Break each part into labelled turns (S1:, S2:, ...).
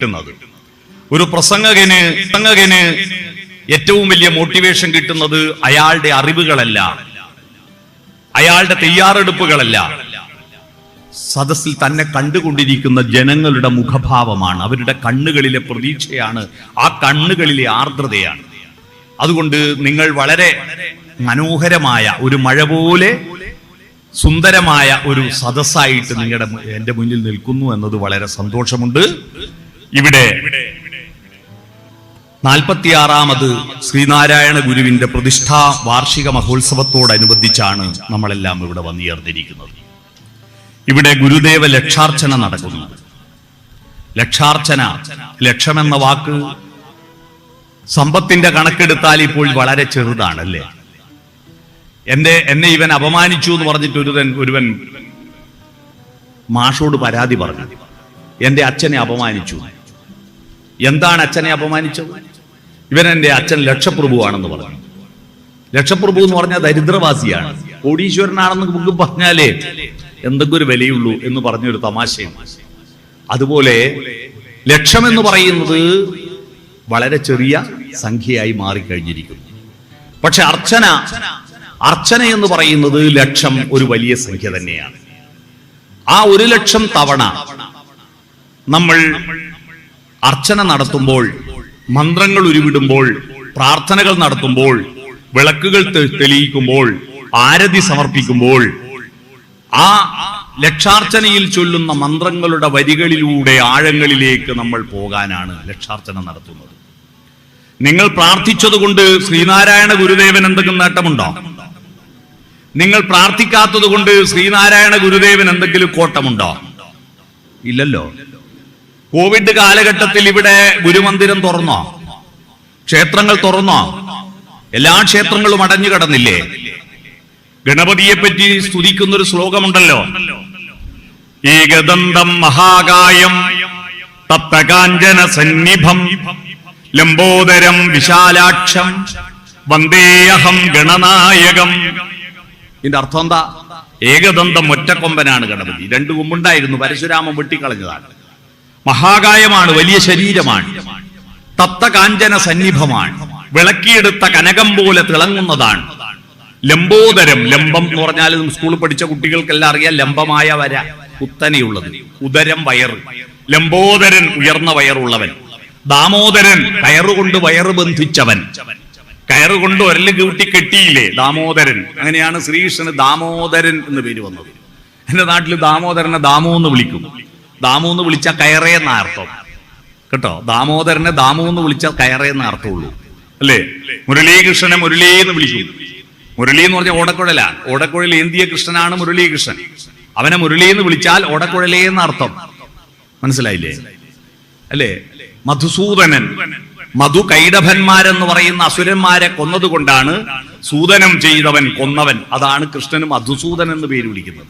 S1: കിട്ടുന്നത്. ഒരു പ്രസംഗകന് ഏറ്റവും വലിയ മോട്ടിവേഷൻ കിട്ടുന്നത് അയാളുടെ അറിവുകളല്ല, അയാളുടെ തയ്യാറെടുപ്പുകളല്ല, സദസ്സിൽ തന്നെ കണ്ടുകൊണ്ടിരിക്കുന്ന ജനങ്ങളുടെ മുഖഭാവമാണ്, അവരുടെ കണ്ണുകളിലെ പ്രതീക്ഷയാണ്, ആ കണ്ണുകളിലെ ആർദ്രതയാണ്. അതുകൊണ്ട് നിങ്ങൾ വളരെ മനോഹരമായ ഒരു മഴ പോലെ സുന്ദരമായ ഒരു സദസ്സായിട്ട് എന്റെ മുന്നിൽ നിൽക്കുന്നു എന്നത് വളരെ സന്തോഷമുണ്ട്. ഇവിടെ 46ാമത് ശ്രീനാരായണ ഗുരുവിന്റെ പ്രതിഷ്ഠാ വാർഷിക മഹോത്സവത്തോടനുബന്ധിച്ചാണ് നമ്മളെല്ലാം ഇവിടെ വന്നുചേർന്നിരിക്കുന്നത്. ഇവിടെ ഗുരുദേവ ലക്ഷാർച്ചന നടക്കുന്നു. ലക്ഷാർച്ചന, ലക്ഷമെന്ന വാക്ക് സമ്പത്തിന്റെ കണക്കെടുത്താൽ ഇപ്പോൾ വളരെ ചെറുതാണല്ലേ. എന്നെ ഇവൻ അപമാനിച്ചു എന്ന് പറഞ്ഞിട്ട് ഒരുവൻ മാഷോട് പരാതി പറഞ്ഞു, എന്റെ അച്ഛനെ അപമാനിച്ചു. എന്താണ് അച്ഛനെ അപമാനിച്ചത്? ഇവൻ എന്റെ അച്ഛൻ ലക്ഷപ്രഭുവാണെന്ന് പറഞ്ഞു. ലക്ഷപ്രഭു എന്ന് പറഞ്ഞാൽ ദരിദ്രവാസിയാണ്, കോടീശ്വരനാണെന്ന് മുമ്പ് പറഞ്ഞാലേ എന്തെങ്കിലും ഒരു വിലയുള്ളൂ എന്ന് പറഞ്ഞൊരു തമാശയും. അതുപോലെ ലക്ഷം എന്ന് പറയുന്നത് വളരെ ചെറിയ സംഖ്യയായി മാറിക്കഴിഞ്ഞിരിക്കുന്നു. പക്ഷെ അർച്ചന എന്ന് പറയുന്നത് ലക്ഷം ഒരു വലിയ സംഖ്യ തന്നെയാണ്. ആ 1,00,000 തവണ നമ്മൾ അർച്ചന നടത്തുമ്പോൾ, മന്ത്രങ്ങൾ ഉരുവിടുമ്പോൾ, പ്രാർത്ഥനകൾ നടത്തുമ്പോൾ, വിളക്കുകൾ തെളിയിക്കുമ്പോൾ, ആരതി സമർപ്പിക്കുമ്പോൾ, ആ ലക്ഷാർച്ചനയിൽ ചൊല്ലുന്ന മന്ത്രങ്ങളുടെ വരികളിലൂടെ ആഴങ്ങളിലേക്ക് നമ്മൾ പോകാനാണ് ലക്ഷാർച്ചന നടത്തുന്നത്. നിങ്ങൾ പ്രാർത്ഥിച്ചതുകൊണ്ട് ശ്രീനാരായണ ഗുരുദേവൻ എന്തെങ്കിലും നേട്ടമുണ്ടോ? നിങ്ങൾ പ്രാർത്ഥിക്കാത്തത് കൊണ്ട് ശ്രീനാരായണ ഗുരുദേവൻ എന്തെങ്കിലും കോട്ടമുണ്ടോ? ഇല്ലല്ലോ. കോവിഡ് കാലഘട്ടത്തിൽ ഇവിടെ ഗുരുമന്ദിരം തുറന്നോ? ക്ഷേത്രങ്ങൾ തുറന്നോ? എല്ലാ ക്ഷേത്രങ്ങളും അടഞ്ഞു കിടന്നില്ലേ? ഗണപതിയെ പറ്റി സ്തുതിക്കുന്നൊരു ശ്ലോകമുണ്ടല്ലോ, ഏകദന്തം മഹാകായം തപ്തകാഞ്ചന സന്നിഭം ലംബോദരം വിശാലാക്ഷം വന്ദേയഹം ഗണനായകം. ഇതിന്റെ അർത്ഥം എന്താ? ഏകദന്തം, ഒറ്റക്കൊമ്പനാണ് ഗണപതി. 2 കൊമ്പുണ്ടായിരുന്നു, പരശുരാമൻ വെട്ടിക്കളഞ്ഞതാണ്. മഹാകായമാണ്, വലിയ ശരീരമാണ്. തപ്തകാഞ്ചന സന്നിഭമാണ്, വിളക്കിയെടുത്ത കനകം പോലെ തിളങ്ങുന്നതാണ്. ലംബോദരം, ലംബം എന്ന് പറഞ്ഞാൽ സ്കൂളിൽ പഠിച്ച കുട്ടികൾക്കെല്ലാം അറിയാം, ലംബമായ വര, കുത്തനെയുള്ളത്. ഉദരം, വയറ്. ലംബോദരൻ, ഉയർന്ന വയറുള്ളവൻ. ദാമോദരൻ, കയറുകൊണ്ട് വയറ് ബന്ധിച്ചവൻ. കയറുകൊണ്ട് ഒരല് കൂട്ടി കെട്ടിയില്ലേ, ദാമോദരൻ. അങ്ങനെയാണ് ശ്രീകൃഷ്ണന് ദാമോദരൻ എന്ന് പേര് വന്നത്. എന്റെ നാട്ടിൽ ദാമോദരനെ ദാമു എന്ന് വിളിക്കും. ദാമു എന്ന് വിളിച്ച കയറേ എന്ന അർത്ഥം കേട്ടോ. ദാമോദരനെ ദാമു എന്ന് വിളിച്ച കയറേ എന്ന അർത്ഥമുള്ളൂ അല്ലേ. മുരളീകൃഷ്ണനെ മുരളി എന്ന് വിളിക്കും. മുരളി എന്ന് പറഞ്ഞാൽ ഓടക്കുഴല, ഓടക്കുഴൽ ഏന്തിയ കൃഷ്ണനാണ് മുരളീകൃഷ്ണൻ. അവനെ മുരളി എന്ന് വിളിച്ചാൽ ഓടക്കുഴലേ എന്ന അർത്ഥം. മനസ്സിലായില്ലേ അല്ലേ? മധുസൂദനൻ, മധു കൈടഭന്മാരെന്ന് പറയുന്ന അസുരന്മാരെ കൊന്നതുകൊണ്ടാണ് സൂദനം ചെയ്തവൻ, കൊന്നവൻ. അതാണ് കൃഷ്ണന് മധുസൂദൻ എന്ന് പേര് വിളിക്കുന്നത്.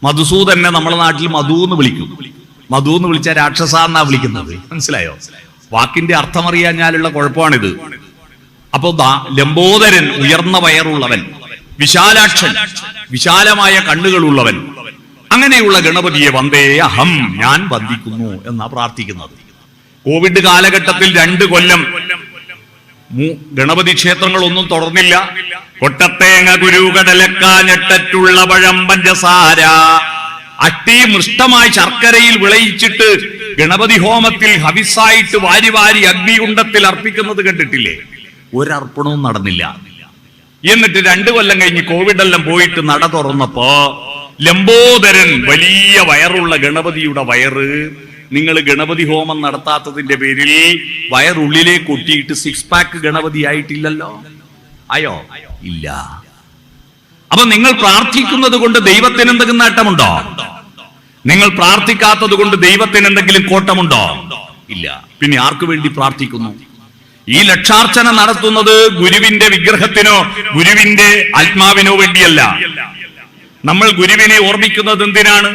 S1: മധുസൂദനെ നമ്മുടെ നാട്ടിൽ മധു എന്ന് വിളിക്കും. മധു എന്ന് വിളിച്ച രാക്ഷസ എന്നാ വിളിക്കുന്നത്. മനസ്സിലായോ? വാക്കിന്റെ അർത്ഥം അറിയാഞ്ഞാലുള്ള കുഴപ്പമാണിത്. അപ്പോ ലംബോദരൻ, ഉയർന്ന വയറുള്ളവൻ. വിശാലാക്ഷൻ, വിശാലമായ കണ്ണുകളുള്ളവൻ. അങ്ങനെയുള്ള ഗണപതിയെ വന്ദേ അഹം, ഞാൻ വന്ദിക്കുന്നു എന്നാ പ്രാർത്ഥിക്കുന്നത്. കോവിഡ് കാലഘട്ടത്തിൽ 2 കൊല്ലം ഗണപതി ക്ഷേത്രങ്ങളൊന്നും തുറന്നില്ല. കൊട്ടത്തേങ്ങ കുരുകടലക്കാഞ്ഞെട്ടുള്ള പഴം പഞ്ചസാര അട്ടി മൃഷ്ടമായി ശർക്കരയിൽ വിളയിച്ചിട്ട് ഗണപതി ഹോമത്തിൽ ഹവിസായിട്ട് വാരി വാരി അഗ്നികുണ്ഡത്തിൽ അർപ്പിക്കുന്നത് കണ്ടിട്ടില്ലേ? ഒരർപ്പണവും നടന്നില്ല. എന്നിട്ട് 2 കൊല്ലം കഴിഞ്ഞ് കോവിഡ് എല്ലാം പോയിട്ട് നട തുറന്നപ്പോ ലംബോദരൻ, വലിയ വയറുള്ള ഗണപതിയുടെ വയറ്, നിങ്ങൾ ഗണപതി ഹോമം നടത്താത്തതിന്റെ പേരിൽ വയറുള്ളിലേക്ക് ഒട്ടിയിട്ട് 6 പാക്ക് ഗണപതി ആയിട്ടില്ലല്ലോ. ആയോ? ഇല്ല. അപ്പൊ നിങ്ങൾ പ്രാർത്ഥിക്കുന്നത് കൊണ്ട് ദൈവത്തിന് എന്തെങ്കിലും നേട്ടമുണ്ടോ? നിങ്ങൾ പ്രാർത്ഥിക്കാത്തത് കൊണ്ട് ദൈവത്തിന് എന്തെങ്കിലും കോട്ടമുണ്ടോ? ഇല്ല. പിന്നെ ആർക്കു വേണ്ടി പ്രാർത്ഥിക്കുന്നു? ഈ ലക്ഷാർച്ചന നടത്തുന്നത് ഗുരുവിന്റെ വിഗ്രഹത്തിനോ ഗുരുവിന്റെ ആത്മാവിനോ വേണ്ടിയല്ല. നമ്മൾ ഗുരുവിനെ ഓർമ്മിക്കുന്നത് എന്തിനാണ്?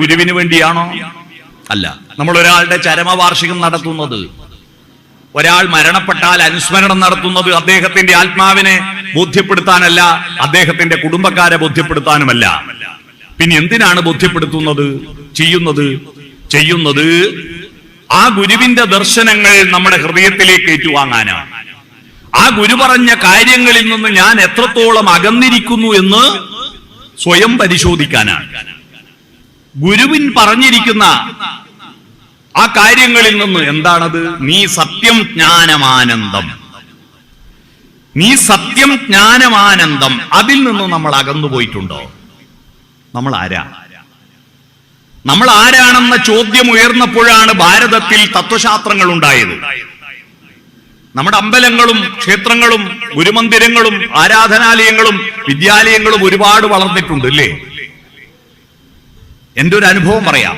S1: ഗുരുവിന് വേണ്ടിയാണോ? അല്ല. നമ്മൾ ഒരാളുടെ ചരമവാർഷികം നടത്തുന്നത്, ഒരാൾ മരണപ്പെട്ടാൽ അനുസ്മരണം നടത്തുന്നത് അദ്ദേഹത്തിന്റെ ആത്മാവിനെ ബോധ്യപ്പെടുത്താനല്ല, അദ്ദേഹത്തിന്റെ കുടുംബക്കാരെ ബോധ്യപ്പെടുത്താനുമല്ല. പിന്നെ എന്തിനാണ് ബോധ്യപ്പെടുത്തുന്നത്? ചെയ്യുന്നത് ആ ഗുരുവിന്റെ ദർശനങ്ങൾ നമ്മുടെ ഹൃദയത്തിലേക്ക് ഏറ്റുവാങ്ങാനാണ്. ആ ഗുരു പറഞ്ഞ കാര്യങ്ങളിൽ നിന്ന് ഞാൻ എത്രത്തോളം അകന്നിരിക്കുന്നു എന്ന് സ്വയം പരിശോധിക്കാനാണ്. ഗുരുവിൻ പറഞ്ഞിരിക്കുന്ന ആ കാര്യങ്ങളിൽ നിന്ന് എന്താണത്? നീ സത്യം ജ്ഞാനമാനന്ദം, നീ സത്യം ജ്ഞാനമാനന്ദം. അതിൽ നിന്ന് നമ്മൾ അകന്നുപോയിട്ടുണ്ടോ? നമ്മൾ ആരാണെന്ന ചോദ്യം ഉയർന്നപ്പോഴാണ് ഭാരതത്തിൽ തത്വശാസ്ത്രങ്ങൾ ഉണ്ടായത്. നമ്മുടെ അമ്പലങ്ങളും ക്ഷേത്രങ്ങളും ഗുരുമന്ദിരങ്ങളും ആരാധനാലയങ്ങളും വിദ്യാലയങ്ങളും ഒരുപാട് വളർന്നിട്ടുണ്ട് അല്ലേ? എന്റെ ഒരു അനുഭവം പറയാം.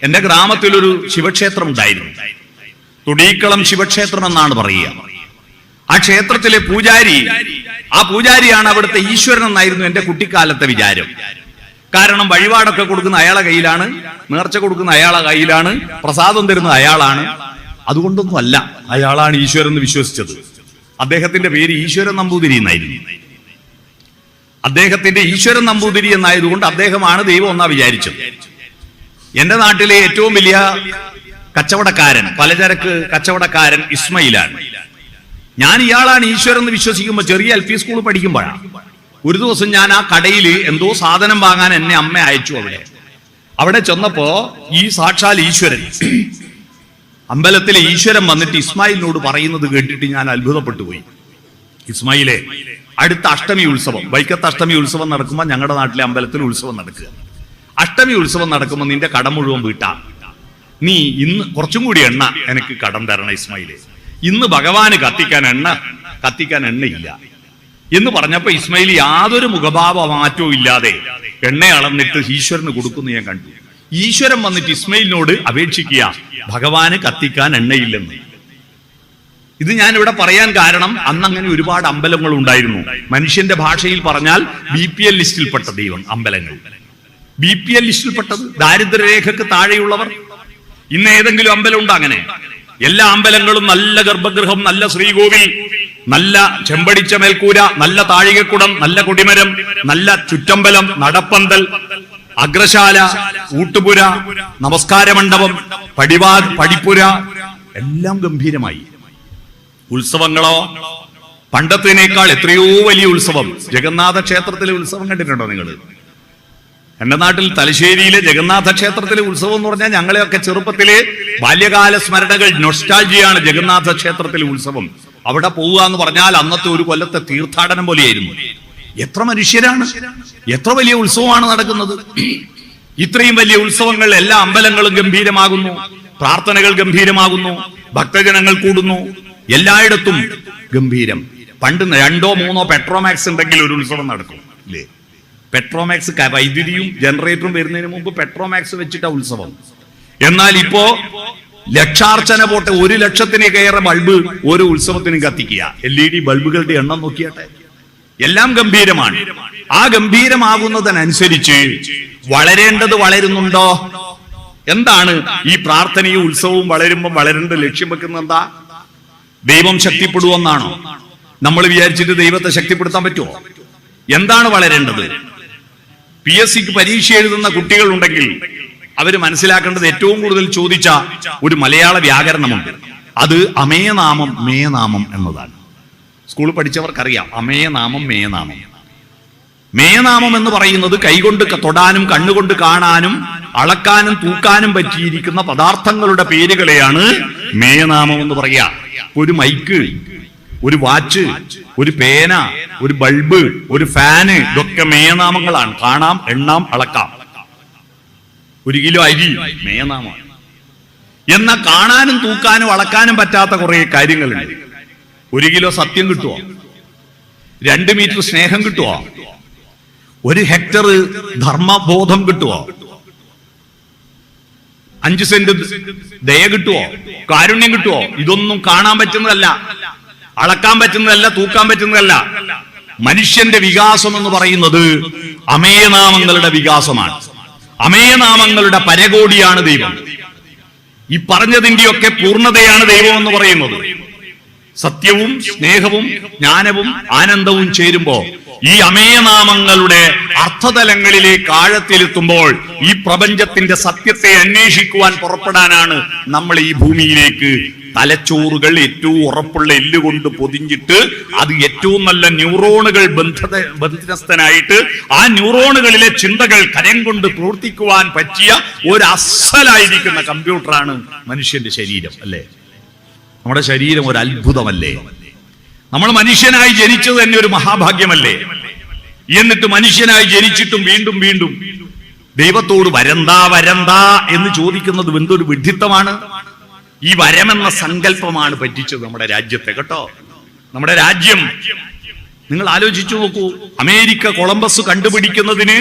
S1: എന്റെ ഗ്രാമത്തിലൊരു ശിവക്ഷേത്രം ഉണ്ടായിരുന്നു. തുടീക്കളം ശിവക്ഷേത്രം എന്നാണ് പറയുക. ആ ക്ഷേത്രത്തിലെ പൂജാരിയാണ് അവിടുത്തെ ഈശ്വരൻ എന്നായിരുന്നു എന്റെ കുട്ടിക്കാലത്തെ വിചാരം. കാരണം വഴിപാടൊക്കെ കൊടുക്കുന്ന അയാളെ കയ്യിലാണ്, നേർച്ച കൊടുക്കുന്ന അയാളെ കയ്യിലാണ്, പ്രസാദം തരുന്നത് അയാളാണ്. അതുകൊണ്ടൊന്നും അല്ല അയാളാണ് ഈശ്വരൻ എന്ന് വിശ്വസിച്ചത്. അദ്ദേഹത്തിന്റെ പേര് ഈശ്വരൻ നമ്പൂതിരി എന്നായിരുന്നു. അദ്ദേഹത്തിന്റെ ഈശ്വരൻ നമ്പൂതിരി എന്നായതുകൊണ്ട് അദ്ദേഹമാണ് ദൈവം എന്നാ വിചാരിച്ചത്. എന്റെ നാട്ടിലെ ഏറ്റവും വലിയ കച്ചവടക്കാരൻ, പലചരക്ക് കച്ചവടക്കാരൻ ഇസ്മയിലാണ്. ഞാൻ ഇയാളാണ് ഈശ്വരൻ എന്ന് വിശ്വസിക്കുമ്പോൾ ചെറിയ LP സ്കൂൾ പഠിക്കുമ്പോഴാണ് ഒരു ദിവസം ഞാൻ ആ കടയിൽ എന്തോ സാധനം വാങ്ങാൻ എന്നെ അമ്മ അയച്ചു. അവിടെ ചെന്നപ്പോ ഈ സാക്ഷാൽ ഈശ്വരൻ, അമ്പലത്തിലെ ഈശ്വരൻ വന്നിട്ട് ഇസ്മായിലിനോട് പറയുന്നത് കേട്ടിട്ട് ഞാൻ അത്ഭുതപ്പെട്ടു പോയി. ഇസ്മായിലെ, അടുത്ത അഷ്ടമി ഉത്സവം, വൈക്കത്ത് അഷ്ടമി ഉത്സവം നടക്കുമ്പോൾ ഞങ്ങളുടെ നാട്ടിലെ അമ്പലത്തിൽ ഉത്സവം നടക്കുക. അഷ്ടമി ഉത്സവം നടക്കുമ്പോൾ നിന്റെ കടം മുഴുവൻ വീട്ടാ. നീ ഇന്ന് കുറച്ചും കൂടി എണ്ണ എനിക്ക് കടം തരണം ഇസ്മായിലെ. ഇന്ന് ഭഗവാന് കത്തിക്കാൻ എണ്ണയില്ല എന്ന് പറഞ്ഞപ്പോ ഇസ്മായിൽ യാതൊരു മുഖഭാവ മാറ്റവും ഇല്ലാതെ എണ്ണ അളന്നിട്ട് ഈശ്വരന് കൊടുക്കുന്നു ഞാൻ കണ്ടു. ഈശ്വരൻ വന്നിട്ട് ഇസ്മായിലിനോട് അപേക്ഷിക്കുക, ഭഗവാന് കത്തിക്കാൻ എണ്ണയില്ലെന്ന്. ഇത് ഞാൻ ഇവിടെ പറയാൻ കാരണം അന്ന് അങ്ങനെ ഒരുപാട് അമ്പലങ്ങൾ ഉണ്ടായിരുന്നു. മനുഷ്യന്റെ ഭാഷയിൽ പറഞ്ഞാൽ BPL ലിസ്റ്റിൽപ്പെട്ട ദൈവം അമ്പലങ്ങൾ. BPL ലിസ്റ്റിൽപ്പെട്ടത് ദാരിദ്ര്യരേഖക്ക് താഴെയുള്ളവർ. ഇന്ന് ഏതെങ്കിലും അമ്പലം ഉണ്ടോ അങ്ങനെ? എല്ലാ അമ്പലങ്ങളും നല്ല ഗർഭഗൃഹം, നല്ല ശ്രീകോവിൽ, നല്ല ചെമ്പടിച്ച മേൽക്കൂര, നല്ല താഴികക്കുടം, നല്ല കൊടിമരം, നല്ല ചുറ്റമ്പലം, നടപ്പന്തൽ, അഗ്രശാല, ഊട്ടുപുര, നമസ്കാര മണ്ഡപം, പടിപ്പുര, എല്ലാം ഗംഭീരമായി. ഉത്സവങ്ങളോ പണ്ടത്തേനേക്കാൾ എത്രയോ വലിയ ഉത്സവം. ജഗന്നാഥ ക്ഷേത്രത്തിലെ ഉത്സവം കണ്ടിട്ടുണ്ടോ നിങ്ങൾ? എന്റെ നാട്ടിൽ തലശ്ശേരിയിലെ ജഗന്നാഥ ക്ഷേത്രത്തിലെ ഉത്സവം എന്ന് പറഞ്ഞാൽ ഞങ്ങളെയൊക്കെ ചെറുപ്പത്തിലെ ബാല്യകാല സ്മരണകൾ, നൊസ്റ്റാൾജിയാണ് ജഗന്നാഥ ക്ഷേത്രത്തിലെ ഉത്സവം. അവിടെ പോവുക എന്ന് പറഞ്ഞാൽ അന്നത്തെ ഒരു കൊല്ലത്തെ തീർത്ഥാടനം പോലെയായിരുന്നു. എത്ര മനുഷ്യരാണ്, എത്ര വലിയ ഉത്സവമാണ് നടക്കുന്നത്. ഇത്രയും വലിയ ഉത്സവങ്ങൾ, എല്ലാ അമ്പലങ്ങളും ഗംഭീരമാകുന്നു, പ്രാർത്ഥനകൾ ഗംഭീരമാകുന്നു, ഭക്തജനങ്ങൾ കൂടുന്നു, എല്ലായിടത്തും ഗംഭീരം. പണ്ട് 2-3 പെട്രോമാക്സ് ഉണ്ടെങ്കിൽ ഒരു ഉത്സവം നടക്കും അല്ലേ? പെട്രോമാക്സ് വൈദ്യുതിയും ജനറേറ്ററും വരുന്നതിന് മുമ്പ് പെട്രോമാക്സ് വെച്ചിട്ടാ ഉത്സവം. എന്നാൽ ഇപ്പോ ലക്ഷാർച്ചന പോട്ടെ, 1 ലക്ഷത്തിനേറെ ബൾബ് ഓരോ ഉത്സവത്തിനും കത്തിക്കുക. LED ബൾബുകളുടെ എണ്ണം നോക്കിയാട്ടെ. എല്ലാം ഗംഭീരമാണ്. ആ ഗംഭീരമാകുന്നതിനനുസരിച്ച് വളരേണ്ടത് വളരുന്നുണ്ടോ? എന്താണ് ഈ പ്രാർത്ഥനയും ഉത്സവവും വളരുമ്പോൾ വളരേണ്ട ലക്ഷ്യം വെക്കുന്നത്? എന്താ? ദൈവം ശക്തിപ്പെടുവെന്നാണോ? നമ്മൾ വിചാരിച്ചിട്ട് ദൈവത്തെ ശക്തിപ്പെടുത്താൻ പറ്റുമോ? എന്താണ് വളരേണ്ടത്? PSCക്ക് പരീക്ഷ എഴുതുന്ന കുട്ടികൾ ഉണ്ടെങ്കിൽ അവര് മനസ്സിലാക്കേണ്ടത് ഏറ്റവും കൂടുതൽ ചോദിച്ച ഒരു മലയാള വ്യാകരണമുണ്ട്. അത് അമേനാമം മേനാമം എന്നതാണ്. സ്കൂളിൽ പഠിച്ചവർക്കറിയാം അമേനാമം മേനാമം. മേനാമം എന്ന് പറയുന്നത് കൈകൊണ്ട് തൊടാനും കണ്ണുകൊണ്ട് കാണാനും അളക്കാനും തൂക്കാനും പറ്റിയിരിക്കുന്ന പദാർത്ഥങ്ങളുടെ പേരുകളെയാണ് മേനാമം എന്ന് പറയാ. ഒരു മൈക്ക്, ഒരു വാച്ച്, ഒരു പേന, ഒരു ബൾബ്, ഒരു ഫാന്, ഇതൊക്കെ മേനാമങ്ങളാണ്. കാണാം, എണ്ണാം, അളക്കാം. 1 കിലോ അരി മേനാമമാണ്. എന്നാൽ കാണാനും തൂക്കാനും അളക്കാനും പറ്റാത്ത കുറെ കാര്യങ്ങളുണ്ട്. 1 കിലോ സത്യം കിട്ടുമോ? 2 മീറ്റർ സ്നേഹം കിട്ടുമോ? 1 ഹെക്ടർ ധർമ്മബോധം കിട്ടുമോ? 5 സെന്റ് ദയ കിട്ടുമോ? കാരുണ്യം കിട്ടുമോ? ഇതൊന്നും കാണാൻ പറ്റുന്നതല്ല, അളക്കാൻ പറ്റുന്നതല്ല, തൂക്കാൻ പറ്റുന്നതല്ല. മനുഷ്യന്റെ വികാസം എന്ന് പറയുന്നത് അമേനാമങ്ങളുടെ വികാസമാണ്. അമേനാമങ്ങളുടെ പരകോടിയാണ് ദൈവം. ഈ പറഞ്ഞതിന്റെയൊക്കെ പൂർണ്ണതയാണ് ദൈവം എന്ന് പറയുന്നത്. സത്യവും സ്നേഹവും ജ്ഞാനവും ആനന്ദവും ചേരുമ്പോ ഈ അമേനാമങ്ങളുടെ അർത്ഥതലങ്ങളിലേക്ക് ആഴത്തിലെത്തുമ്പോൾ ഈ പ്രപഞ്ചത്തിന്റെ സത്യത്തെ അന്വേഷിക്കുവാൻ പുറപ്പെടാനാണ് നമ്മൾ ഈ ഭൂമിയിലേക്ക് തലച്ചോറുകൾ ഏറ്റവും ഉറപ്പുള്ള എല്ലുകൊണ്ട് പൊതിഞ്ഞിട്ട് അത് ഏറ്റവും നല്ല ന്യൂറോണുകൾ ബന്ധനസ്ഥനായിട്ട് ആ ന്യൂറോണുകളിലെ ചിന്തകൾ കരം കൊണ്ട് പ്രവർത്തിക്കുവാൻ പറ്റിയ ഒരു അസലായിരിക്കുന്ന കമ്പ്യൂട്ടറാണ് മനുഷ്യന്റെ ശരീരം, അല്ലേ? നമ്മുടെ ശരീരം ഒരു അത്ഭുതമല്ലേ? നമ്മൾ മനുഷ്യനായി ജനിച്ചത് തന്നെ ഒരു മഹാഭാഗ്യമല്ലേ? എന്നിട്ട് മനുഷ്യനായി ജനിച്ചിട്ടും വീണ്ടും വീണ്ടും ദൈവത്തോട് വരന്താ വരന്താ എന്ന് ചോദിക്കുന്നത് എന്തൊരു വിഡ്ഢിത്തമാണ്. ഈ വരമെന്ന സങ്കല്പമാണ് പറ്റിച്ചത് നമ്മുടെ രാജ്യത്തെ, കേട്ടോ. നമ്മുടെ രാജ്യം നിങ്ങൾ ആലോചിച്ചു നോക്കൂ. അമേരിക്ക കൊളംബസ് കണ്ടുപിടിക്കുന്നതിന്